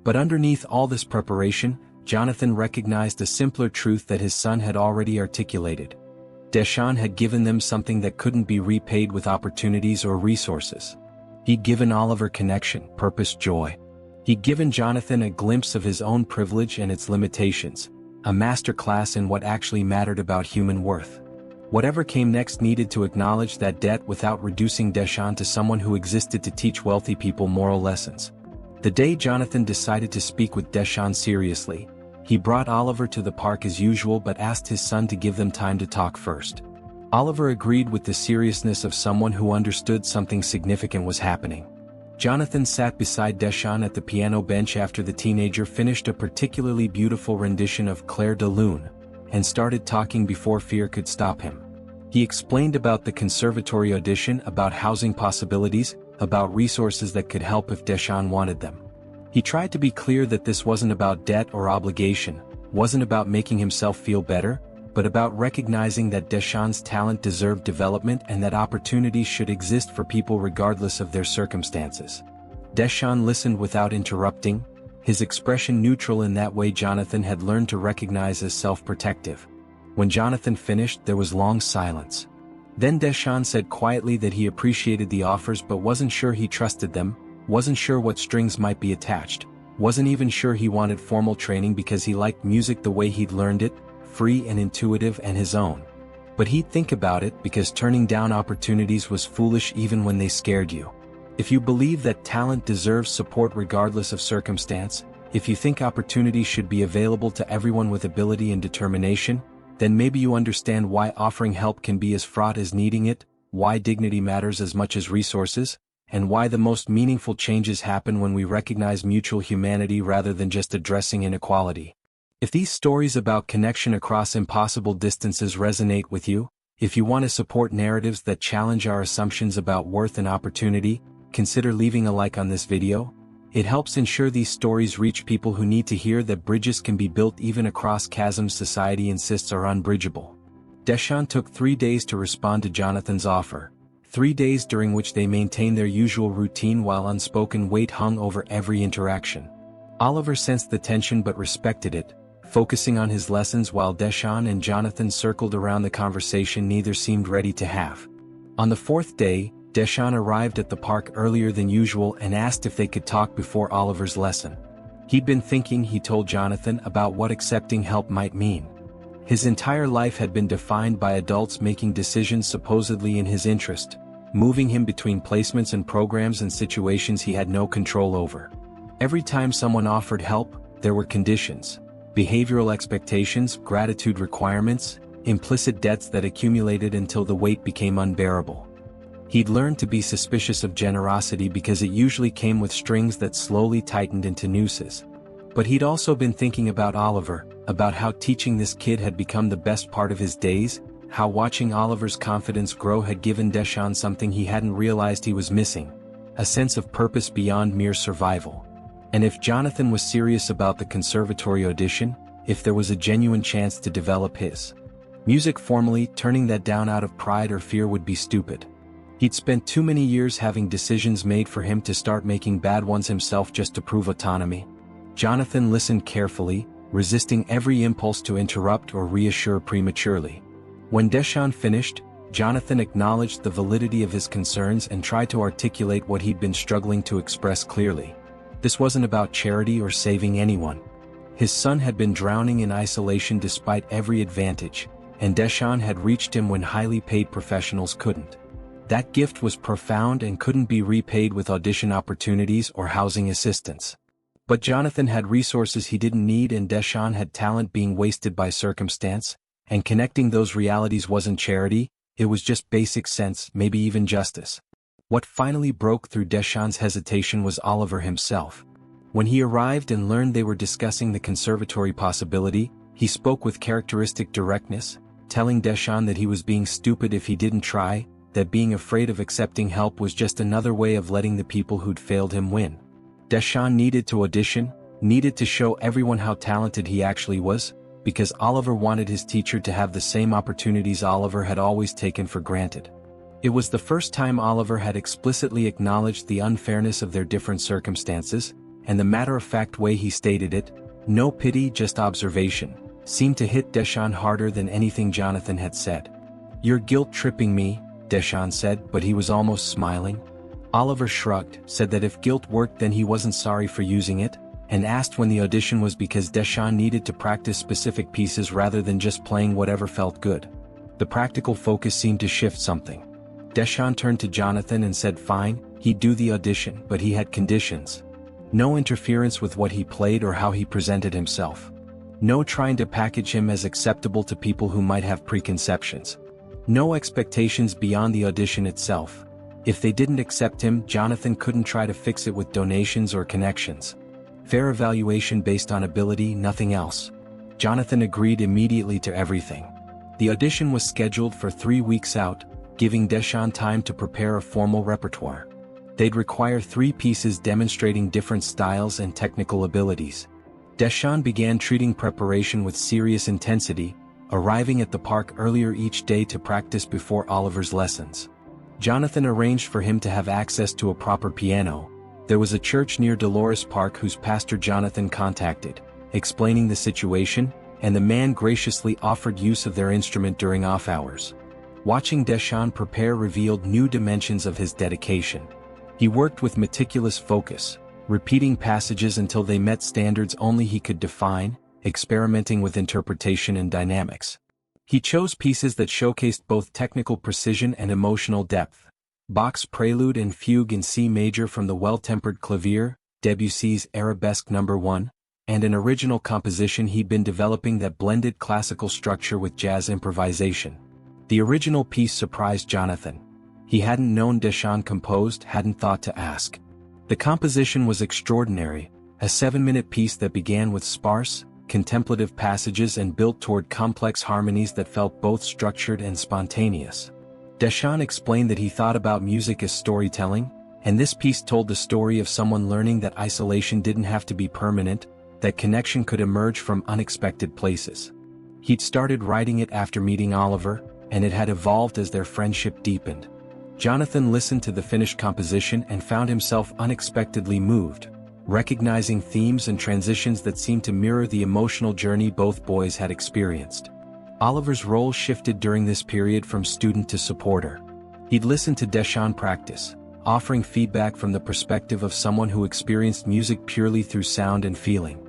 But underneath all this preparation, Jonathan recognized a simpler truth that his son had already articulated. Deshaun had given them something that couldn't be repaid with opportunities or resources. He'd given Oliver connection, purpose, joy. He'd given Jonathan a glimpse of his own privilege and its limitations, a masterclass in what actually mattered about human worth. Whatever came next needed to acknowledge that debt without reducing Deshaun to someone who existed to teach wealthy people moral lessons. The day Jonathan decided to speak with Deshaun seriously, he brought Oliver to the park as usual but asked his son to give them time to talk first. Oliver agreed with the seriousness of someone who understood something significant was happening. Jonathan sat beside Deshaun at the piano bench after the teenager finished a particularly beautiful rendition of Clair de Lune, and started talking before fear could stop him. He explained about the conservatory audition, about housing possibilities, about resources that could help if Deshaun wanted them. He tried to be clear that this wasn't about debt or obligation, wasn't about making himself feel better, but about recognizing that Deshaun's talent deserved development and that opportunities should exist for people regardless of their circumstances. Deshaun listened without interrupting, his expression neutral in that way Jonathan had learned to recognize as self-protective. When Jonathan finished, there was long silence. Then Deshaun said quietly that he appreciated the offers but wasn't sure he trusted them, wasn't sure what strings might be attached, wasn't even sure he wanted formal training because he liked music the way he'd learned it, free and intuitive and his own. But he'd think about it because turning down opportunities was foolish even when they scared you. If you believe that talent deserves support regardless of circumstance, if you think opportunities should be available to everyone with ability and determination, then maybe you understand why offering help can be as fraught as needing it, why dignity matters as much as resources, and why the most meaningful changes happen when we recognize mutual humanity rather than just addressing inequality. If these stories about connection across impossible distances resonate with you, if you want to support narratives that challenge our assumptions about worth and opportunity, consider leaving a like on this video. It helps ensure these stories reach people who need to hear that bridges can be built even across chasms society insists are unbridgeable. Deshaun took 3 days to respond to Jonathan's offer, 3 days during which they maintained their usual routine while unspoken weight hung over every interaction. Oliver sensed the tension but respected it, focusing on his lessons while Deshaun and Jonathan circled around the conversation neither seemed ready to have. On the 4th day, Deshaun arrived at the park earlier than usual and asked if they could talk before Oliver's lesson. He'd been thinking, he told Jonathan, about what accepting help might mean. His entire life had been defined by adults making decisions supposedly in his interest, moving him between placements and programs and situations he had no control over. Every time someone offered help, there were conditions. Behavioral expectations, gratitude requirements, implicit debts that accumulated until the weight became unbearable. He'd learned to be suspicious of generosity because it usually came with strings that slowly tightened into nooses. But he'd also been thinking about Oliver, about how teaching this kid had become the best part of his days, how watching Oliver's confidence grow had given Deshaun something he hadn't realized he was missing, a sense of purpose beyond mere survival. And if Jonathan was serious about the conservatory audition, if there was a genuine chance to develop his music formally, turning that down out of pride or fear would be stupid. He'd spent too many years having decisions made for him to start making bad ones himself just to prove autonomy. Jonathan listened carefully, resisting every impulse to interrupt or reassure prematurely. When Deshawn finished, Jonathan acknowledged the validity of his concerns and tried to articulate what he'd been struggling to express clearly. This wasn't about charity or saving anyone. His son had been drowning in isolation despite every advantage, and Deshawn had reached him when highly paid professionals couldn't. That gift was profound and couldn't be repaid with audition opportunities or housing assistance. But Jonathan had resources he didn't need, and Deshawn had talent being wasted by circumstance, and connecting those realities wasn't charity, it was just basic sense, maybe even justice. What finally broke through Deshawn's hesitation was Oliver himself. When he arrived and learned they were discussing the conservatory possibility, he spoke with characteristic directness, telling Deshawn that he was being stupid if he didn't try, that being afraid of accepting help was just another way of letting the people who'd failed him win. Deshawn needed to audition, needed to show everyone how talented he actually was, because Oliver wanted his teacher to have the same opportunities Oliver had always taken for granted. It was the first time Oliver had explicitly acknowledged the unfairness of their different circumstances, and the matter-of-fact way he stated it, no pity, just observation, seemed to hit Deshawn harder than anything Jonathan had said. "You're guilt-tripping me," Deshawn said, but he was almost smiling. Oliver shrugged, said that if guilt worked then he wasn't sorry for using it, and asked when the audition was because Deshawn needed to practice specific pieces rather than just playing whatever felt good. The practical focus seemed to shift something. Deshawn turned to Jonathan and said fine, he'd do the audition, but he had conditions. No interference with what he played or how he presented himself. No trying to package him as acceptable to people who might have preconceptions. No expectations beyond the audition itself. If they didn't accept him, Jonathan couldn't try to fix it with donations or connections. Fair evaluation based on ability, nothing else. Jonathan agreed immediately to everything. The audition was scheduled for 3 weeks out, giving Deshawn time to prepare a formal repertoire. They'd require 3 pieces demonstrating different styles and technical abilities. Deshawn began treating preparation with serious intensity, arriving at the park earlier each day to practice before Oliver's lessons. Jonathan arranged for him to have access to a proper piano. There was a church near Dolores Park whose pastor Jonathan contacted, explaining the situation, and the man graciously offered use of their instrument during off hours. Watching Deshawn prepare revealed new dimensions of his dedication. He worked with meticulous focus, repeating passages until they met standards only he could define, experimenting with interpretation and dynamics. He chose pieces that showcased both technical precision and emotional depth. Bach's Prelude and Fugue in C major from the Well-Tempered Clavier, Debussy's Arabesque No. 1, and an original composition he'd been developing that blended classical structure with jazz improvisation. The original piece surprised Jonathan. He hadn't known Deshawn composed, hadn't thought to ask. The composition was extraordinary, a 7-minute piece that began with sparse, contemplative passages and built toward complex harmonies that felt both structured and spontaneous. Deshawn explained that he thought about music as storytelling, and this piece told the story of someone learning that isolation didn't have to be permanent, that connection could emerge from unexpected places. He'd started writing it after meeting Oliver, and it had evolved as their friendship deepened. Jonathan listened to the finished composition and found himself unexpectedly moved, recognizing themes and transitions that seemed to mirror the emotional journey both boys had experienced. Oliver's role shifted during this period from student to supporter. He'd listen to Deshawn practice, offering feedback from the perspective of someone who experienced music purely through sound and feeling.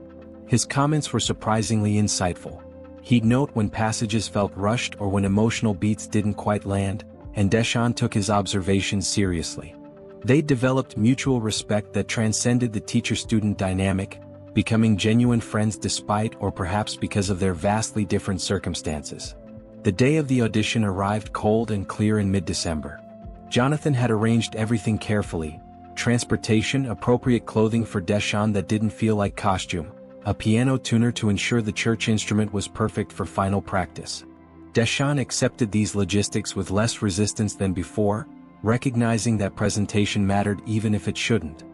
His comments were surprisingly insightful. He'd note when passages felt rushed or when emotional beats didn't quite land, and Deshawn took his observations seriously. They developed mutual respect that transcended the teacher-student dynamic, becoming genuine friends despite or perhaps because of their vastly different circumstances. The day of the audition arrived cold and clear in mid-December. Jonathan had arranged everything carefully: transportation, appropriate clothing for Deshawn that didn't feel like costume, a piano tuner to ensure the church instrument was perfect for final practice. Deshawn accepted these logistics with less resistance than before, recognizing that presentation mattered even if it shouldn't.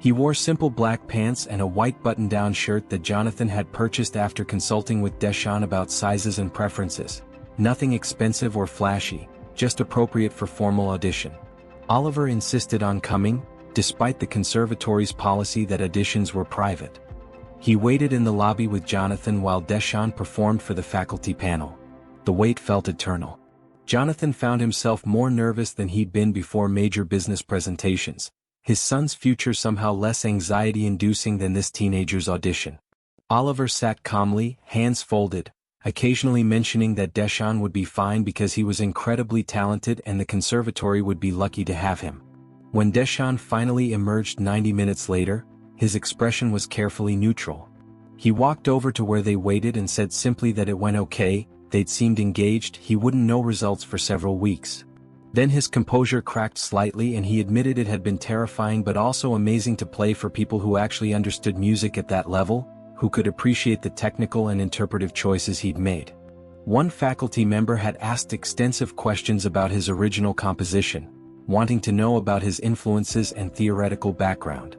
He wore simple black pants and a white button-down shirt that Jonathan had purchased after consulting with Deshawn about sizes and preferences. Nothing expensive or flashy, just appropriate for formal audition. Oliver insisted on coming, despite the conservatory's policy that auditions were private. He waited in the lobby with Jonathan while Deshawn performed for the faculty panel. The wait felt eternal. Jonathan found himself more nervous than he'd been before major business presentations, his son's future somehow less anxiety-inducing than this teenager's audition. Oliver sat calmly, hands folded, occasionally mentioning that Deshawn would be fine because he was incredibly talented and the conservatory would be lucky to have him. When Deshawn finally emerged 90 minutes later, his expression was carefully neutral. He walked over to where they waited and said simply that it went okay. They'd seemed engaged, he wouldn't know results for several weeks. Then his composure cracked slightly and he admitted it had been terrifying but also amazing to play for people who actually understood music at that level, who could appreciate the technical and interpretive choices he'd made. One faculty member had asked extensive questions about his original composition, wanting to know about his influences and theoretical background.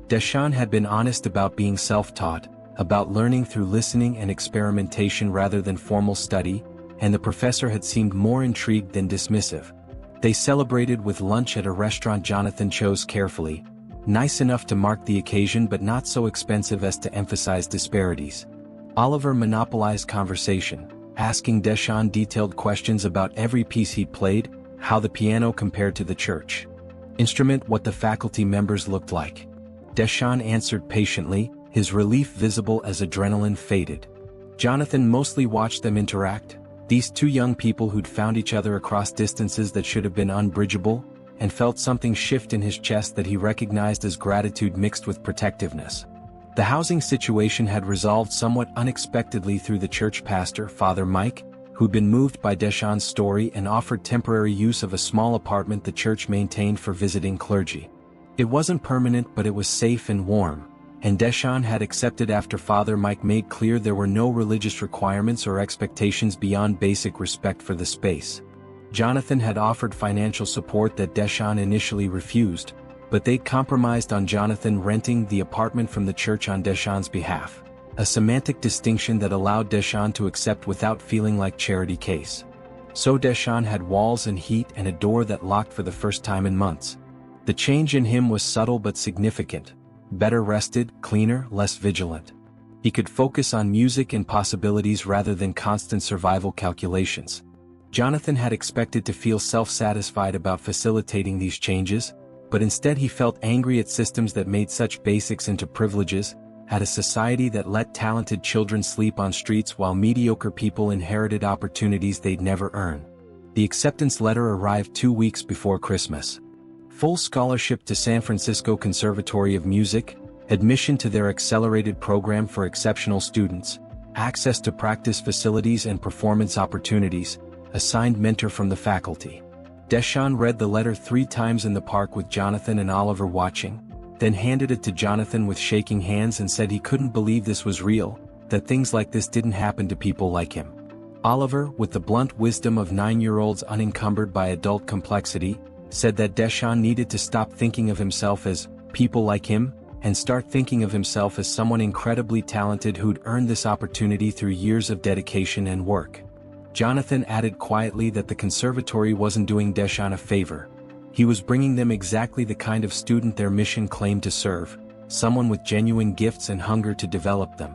Deshawn had been honest about being self-taught, about learning through listening and experimentation rather than formal study, and the professor had seemed more intrigued than dismissive. They celebrated with lunch at a restaurant Jonathan chose carefully, nice enough to mark the occasion but not so expensive as to emphasize disparities. Oliver monopolized conversation, asking Deshawn detailed questions about every piece he'd played, how the piano compared to the church instrument, what the faculty members looked like. Deshawn answered patiently, his relief visible as adrenaline faded. Jonathan mostly watched them interact, these two young people who'd found each other across distances that should have been unbridgeable, and felt something shift in his chest that he recognized as gratitude mixed with protectiveness. The housing situation had resolved somewhat unexpectedly through the church pastor, Father Mike, who'd been moved by Deshawn's story and offered temporary use of a small apartment the church maintained for visiting clergy. It wasn't permanent but it was safe and warm, and Deshawn had accepted after Father Mike made clear there were no religious requirements or expectations beyond basic respect for the space. Jonathan had offered financial support that Deshawn initially refused, but they'd compromised on Jonathan renting the apartment from the church on Deshawn's behalf, a semantic distinction that allowed Deshawn to accept without feeling like charity case. So Deshawn had walls and heat and a door that locked for the first time in months. The change in him was subtle but significant. Better rested, cleaner, less vigilant. He could focus on music and possibilities rather than constant survival calculations. Jonathan had expected to feel self-satisfied about facilitating these changes, but instead he felt angry at systems that made such basics into privileges, at a society that let talented children sleep on streets while mediocre people inherited opportunities they'd never earn. The acceptance letter arrived 2 weeks before Christmas. Full scholarship to San Francisco Conservatory of Music, admission to their accelerated program for exceptional students, access to practice facilities and performance opportunities, assigned mentor from the faculty. Deshawn read the letter 3 times in the park with Jonathan and Oliver watching, then handed it to Jonathan with shaking hands and said he couldn't believe this was real, that things like this didn't happen to people like him. Oliver, with the blunt wisdom of 9-year-olds unencumbered by adult complexity, said that Deshawn needed to stop thinking of himself as people like him and start thinking of himself as someone incredibly talented who'd earned this opportunity through years of dedication and work. Jonathan added quietly that the conservatory wasn't doing Deshawn a favor. He was bringing them exactly the kind of student their mission claimed to serve, someone with genuine gifts and hunger to develop them.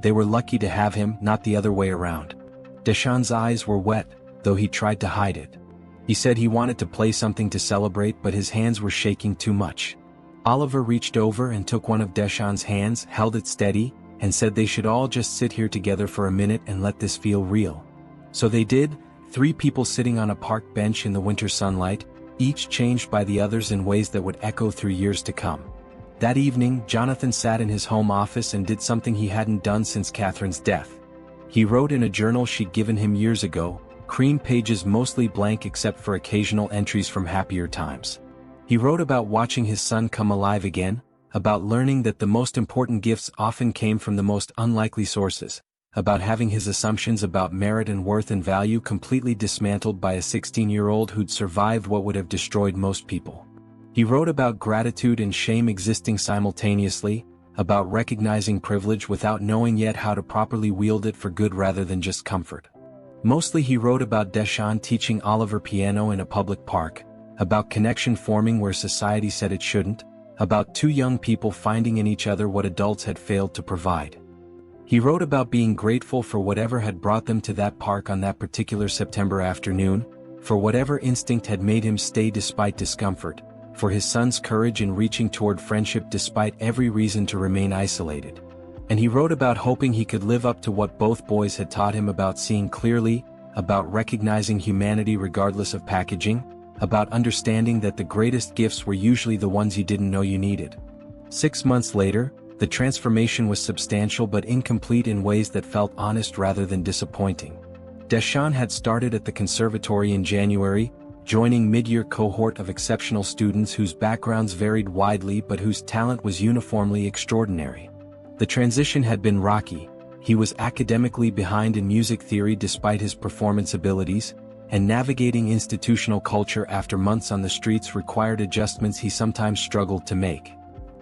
They were lucky to have him, not the other way around. Deshawn's eyes were wet, though he tried to hide it. He said he wanted to play something to celebrate but his hands were shaking too much. Oliver reached over and took one of Deshawn's hands, held it steady, and said they should all just sit here together for a minute and let this feel real. So they did, 3 people sitting on a park bench in the winter sunlight, each changed by the others in ways that would echo through years to come. That evening, Jonathan sat in his home office and did something he hadn't done since Catherine's death. He wrote in a journal she'd given him years ago, cream pages mostly blank except for occasional entries from happier times. He wrote about watching his son come alive again, about learning that the most important gifts often came from the most unlikely sources, about having his assumptions about merit and worth and value completely dismantled by a 16-year-old who'd survived what would have destroyed most people. He wrote about gratitude and shame existing simultaneously, about recognizing privilege without knowing yet how to properly wield it for good rather than just comfort. Mostly he wrote about Deshawn teaching Oliver piano in a public park, about connection forming where society said it shouldn't, about two young people finding in each other what adults had failed to provide. He wrote about being grateful for whatever had brought them to that park on that particular September afternoon, for whatever instinct had made him stay despite discomfort, for his son's courage in reaching toward friendship despite every reason to remain isolated. And he wrote about hoping he could live up to what both boys had taught him about seeing clearly, about recognizing humanity regardless of packaging, about understanding that the greatest gifts were usually the ones you didn't know you needed. 6 months later, the transformation was substantial but incomplete in ways that felt honest rather than disappointing. Deshaun had started at the conservatory in January, joining mid-year cohort of exceptional students whose backgrounds varied widely but whose talent was uniformly extraordinary. The transition had been rocky. He was academically behind in music theory despite his performance abilities, and navigating institutional culture after months on the streets required adjustments he sometimes struggled to make.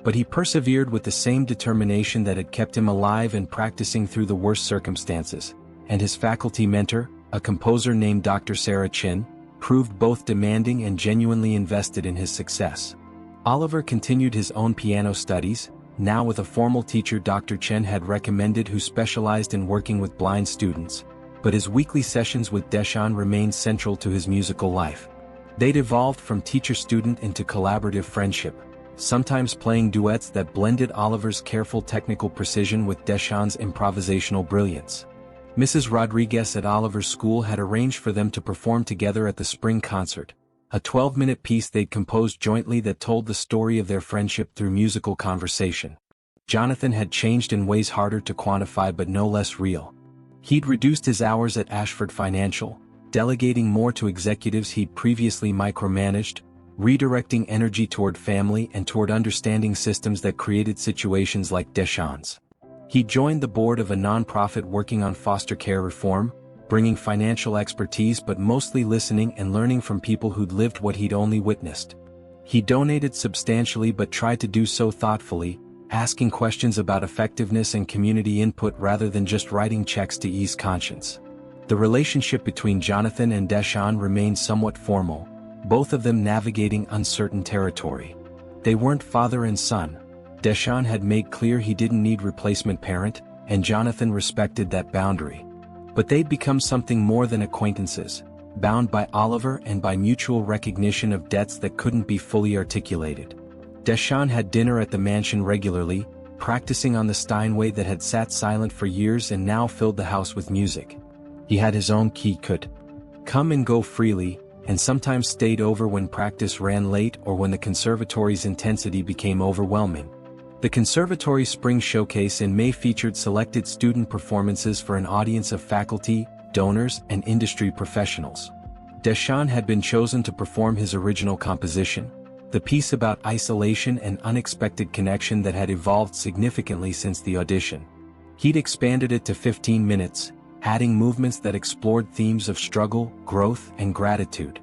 But he persevered with the same determination that had kept him alive and practicing through the worst circumstances, and his faculty mentor, a composer named Dr. Sarah Chin, proved both demanding and genuinely invested in his success. Oliver continued his own piano studies, now with a formal teacher Dr. Chen had recommended who specialized in working with blind students, but his weekly sessions with Deshaun remained central to his musical life. They'd evolved from teacher-student into collaborative friendship, sometimes playing duets that blended Oliver's careful technical precision with Deshaun's improvisational brilliance. Mrs. Rodriguez at Oliver's school had arranged for them to perform together at the spring concert, a 12-minute piece they'd composed jointly that told the story of their friendship through musical conversation. Jonathan had changed in ways harder to quantify but no less real. He'd reduced his hours at Ashford Financial, delegating more to executives he'd previously micromanaged, redirecting energy toward family and toward understanding systems that created situations like Deshaun's. He joined the board of a nonprofit working on foster care reform, bringing financial expertise but mostly listening and learning from people who'd lived what he'd only witnessed. He donated substantially but tried to do so thoughtfully, asking questions about effectiveness and community input rather than just writing checks to ease conscience. The relationship between Jonathan and Deshaun remained somewhat formal, both of them navigating uncertain territory. They weren't father and son. Deshaun had made clear he didn't need replacement parent, and Jonathan respected that boundary. But they'd become something more than acquaintances, bound by Oliver and by mutual recognition of debts that couldn't be fully articulated. Deshaun had dinner at the mansion regularly, practicing on the Steinway that had sat silent for years and now filled the house with music. He had his own key, could come and go freely, and sometimes stayed over when practice ran late or when the conservatory's intensity became overwhelming. The conservatory spring showcase in May featured selected student performances for an audience of faculty, donors, and industry professionals. Deshaun had been chosen to perform his original composition, the piece about isolation and unexpected connection that had evolved significantly since the audition. He'd expanded it to 15 minutes, adding movements that explored themes of struggle, growth, and gratitude.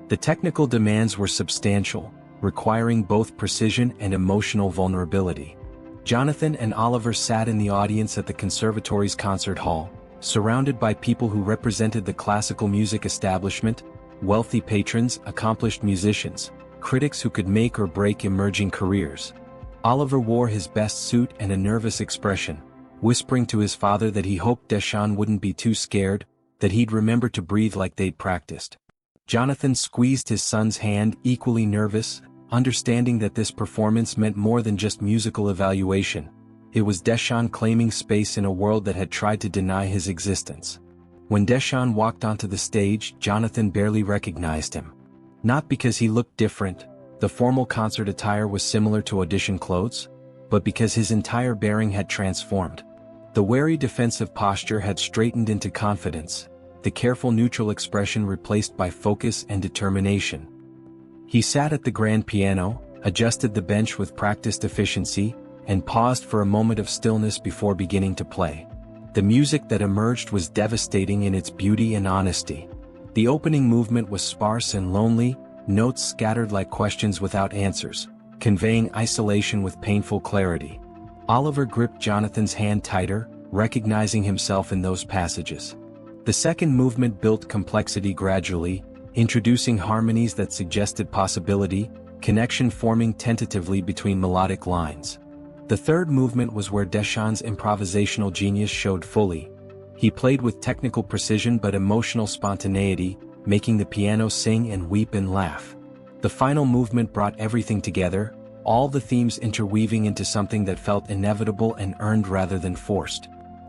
The technical demands were substantial, requiring both precision and emotional vulnerability. Jonathan and Oliver sat in the audience at the conservatory's concert hall, surrounded by people who represented the classical music establishment, wealthy patrons, accomplished musicians, critics who could make or break emerging careers. Oliver wore his best suit and a nervous expression, whispering to his father that he hoped Deshaun wouldn't be too scared, that he'd remember to breathe like they'd practiced. Jonathan squeezed his son's hand, equally nervous, understanding that this performance meant more than just musical evaluation. It was Deshaun claiming space in a world that had tried to deny his existence. When Deshaun walked onto the stage, Jonathan barely recognized him. Not because he looked different, the formal concert attire was similar to audition clothes, but because his entire bearing had transformed. The wary defensive posture had straightened into confidence, the careful neutral expression replaced by focus and determination. He sat at the grand piano, adjusted the bench with practiced efficiency, and paused for a moment of stillness before beginning to play. The music that emerged was devastating in its beauty and honesty. The opening movement was sparse and lonely, notes scattered like questions without answers, conveying isolation with painful clarity. Oliver gripped Jonathan's hand tighter, recognizing himself in those passages. The second movement built complexity gradually, introducing harmonies that suggested possibility, connection forming tentatively between melodic lines. The third movement was where Deschamps' improvisational genius showed fully. He played with technical precision but emotional spontaneity, making the piano sing and weep and laugh. The final movement brought everything together, all the themes interweaving into something that felt inevitable and earned rather than forced.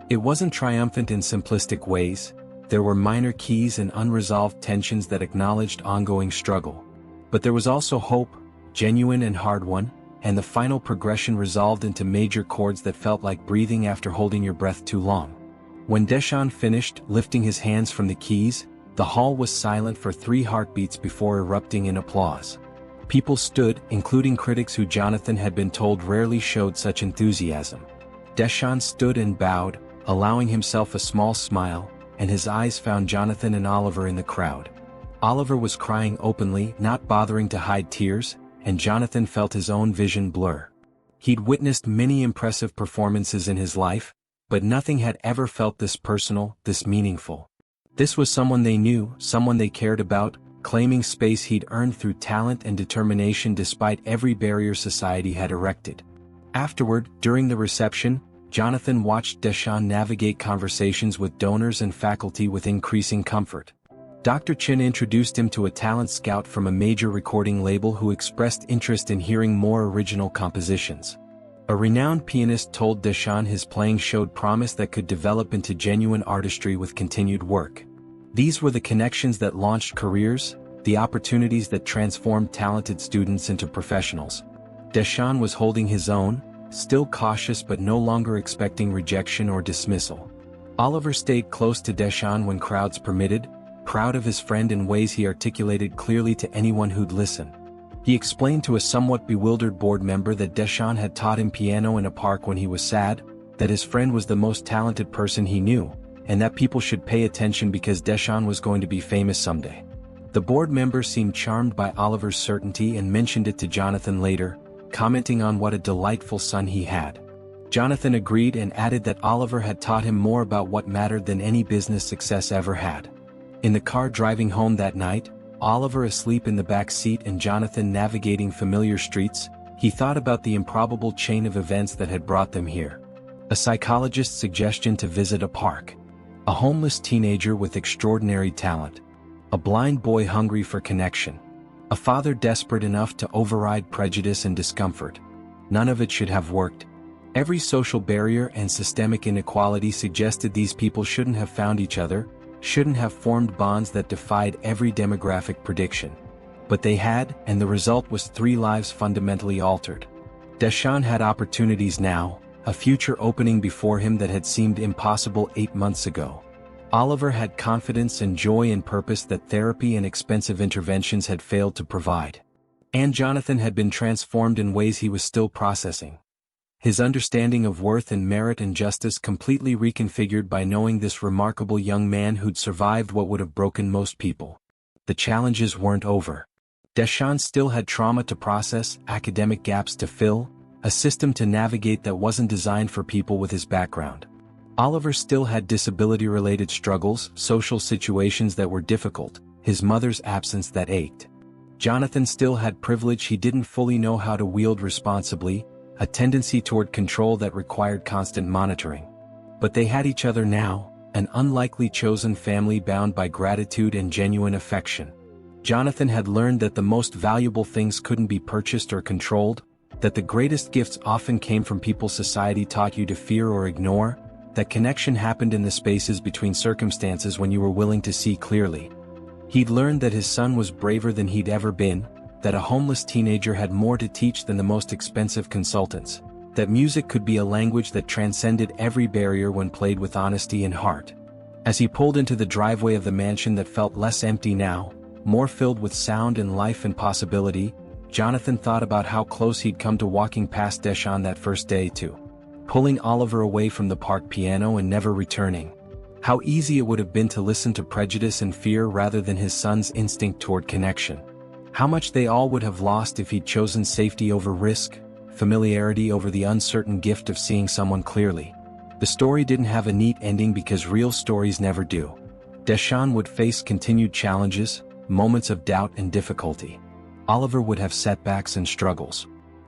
It wasn't triumphant in simplistic ways. There were minor keys and unresolved tensions that acknowledged ongoing struggle. But there was also hope, genuine and hard-won, and the final progression resolved into major chords that felt like breathing after holding your breath too long. When Deschamps finished, lifting his hands from the keys, the hall was silent for 3 heartbeats before erupting in applause. People stood, including critics who Jonathan had been told rarely showed such enthusiasm. Deschamps stood and bowed, allowing himself a small smile, and his eyes found Jonathan and Oliver in the crowd. Oliver was crying openly, not bothering to hide tears, and Jonathan felt his own vision blur. He'd witnessed many impressive performances in his life, but nothing had ever felt this personal, this meaningful. This was someone they knew, someone they cared about, claiming space he'd earned through talent and determination despite every barrier society had erected. Afterward, during the reception, Jonathan watched Deschamps navigate conversations with donors and faculty with increasing comfort. Dr. Chin introduced him to a talent scout from a major recording label who expressed interest in hearing more original compositions. A renowned pianist told Deschamps his playing showed promise that could develop into genuine artistry with continued work. These were the connections that launched careers, the opportunities that transformed talented students into professionals. Deschamps was holding his own, still cautious but no longer expecting rejection or dismissal. Oliver stayed close to Deschamps when crowds permitted, proud of his friend in ways he articulated clearly to anyone who'd listen. He explained to a somewhat bewildered board member that Deschamps had taught him piano in a park when he was sad, that his friend was the most talented person he knew, and that people should pay attention because Deschamps was going to be famous someday. The board member seemed charmed by Oliver's certainty and mentioned it to Jonathan later, commenting on what a delightful son he had. Jonathan agreed and added that Oliver had taught him more about what mattered than any business success ever had. In the car driving home that night, Oliver asleep in the back seat and Jonathan navigating familiar streets, he thought about the improbable chain of events that had brought them here. A psychologist's suggestion to visit a park. A homeless teenager with extraordinary talent. A blind boy hungry for connection. A father desperate enough to override prejudice and discomfort. None of it should have worked. Every social barrier and systemic inequality suggested these people shouldn't have found each other, shouldn't have formed bonds that defied every demographic prediction. But they had, and the result was 3 lives fundamentally altered. Deschamps had opportunities now, a future opening before him that had seemed impossible 8 months ago. Oliver had confidence and joy and purpose that therapy and expensive interventions had failed to provide. And Jonathan had been transformed in ways he was still processing. His understanding of worth and merit and justice completely reconfigured by knowing this remarkable young man who'd survived what would have broken most people. The challenges weren't over. Deschamps still had trauma to process, academic gaps to fill, a system to navigate that wasn't designed for people with his background. Oliver still had disability-related struggles, social situations that were difficult, his mother's absence that ached. Jonathan still had privilege he didn't fully know how to wield responsibly, a tendency toward control that required constant monitoring. But they had each other now, an unlikely chosen family bound by gratitude and genuine affection. Jonathan had learned that the most valuable things couldn't be purchased or controlled, that the greatest gifts often came from people society taught you to fear or ignore, that connection happened in the spaces between circumstances when you were willing to see clearly. He'd learned that his son was braver than he'd ever been, that a homeless teenager had more to teach than the most expensive consultants, that music could be a language that transcended every barrier when played with honesty and heart. As he pulled into the driveway of the mansion that felt less empty now, more filled with sound and life and possibility, Jonathan thought about how close he'd come to walking past Deschamps that first day too. Pulling Oliver away from the park piano and never returning. How easy it would have been to listen to prejudice and fear rather than his son's instinct toward connection. How much they all would have lost if he'd chosen safety over risk, familiarity over the uncertain gift of seeing someone clearly. The story didn't have a neat ending because real stories never do. Deschamps would face continued challenges, moments of doubt and difficulty. Oliver would have setbacks and struggles.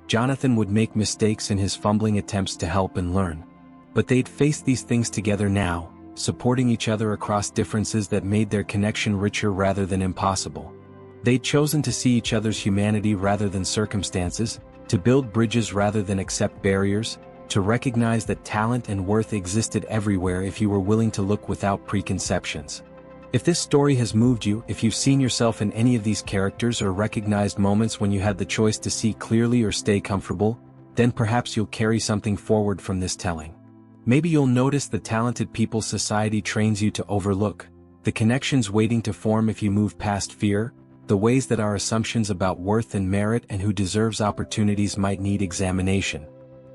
Jonathan would make mistakes in his fumbling attempts to help and learn. But they'd face these things together now, supporting each other across differences that made their connection richer rather than impossible. They'd chosen to see each other's humanity rather than circumstances, to build bridges rather than accept barriers, to recognize that talent and worth existed everywhere if you were willing to look without preconceptions. If this story has moved you, if you've seen yourself in any of these characters or recognized moments when you had the choice to see clearly or stay comfortable, then perhaps you'll carry something forward from this telling. Maybe you'll notice the talented people society trains you to overlook, the connections waiting to form if you move past fear, the ways that our assumptions about worth and merit and who deserves opportunities might need examination.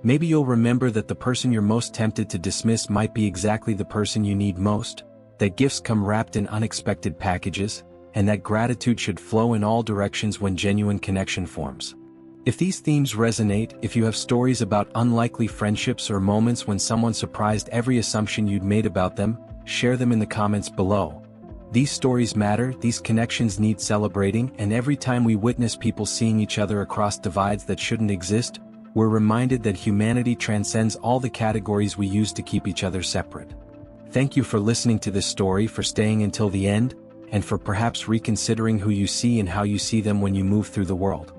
Maybe you'll remember that the person you're most tempted to dismiss might be exactly the person you need most, that gifts come wrapped in unexpected packages, and that gratitude should flow in all directions when genuine connection forms. If these themes resonate, if you have stories about unlikely friendships or moments when someone surprised every assumption you'd made about them, share them in the comments below. These stories matter, these connections need celebrating, and every time we witness people seeing each other across divides that shouldn't exist, we're reminded that humanity transcends all the categories we use to keep each other separate. Thank you for listening to this story, for staying until the end, and for perhaps reconsidering who you see and how you see them when you move through the world.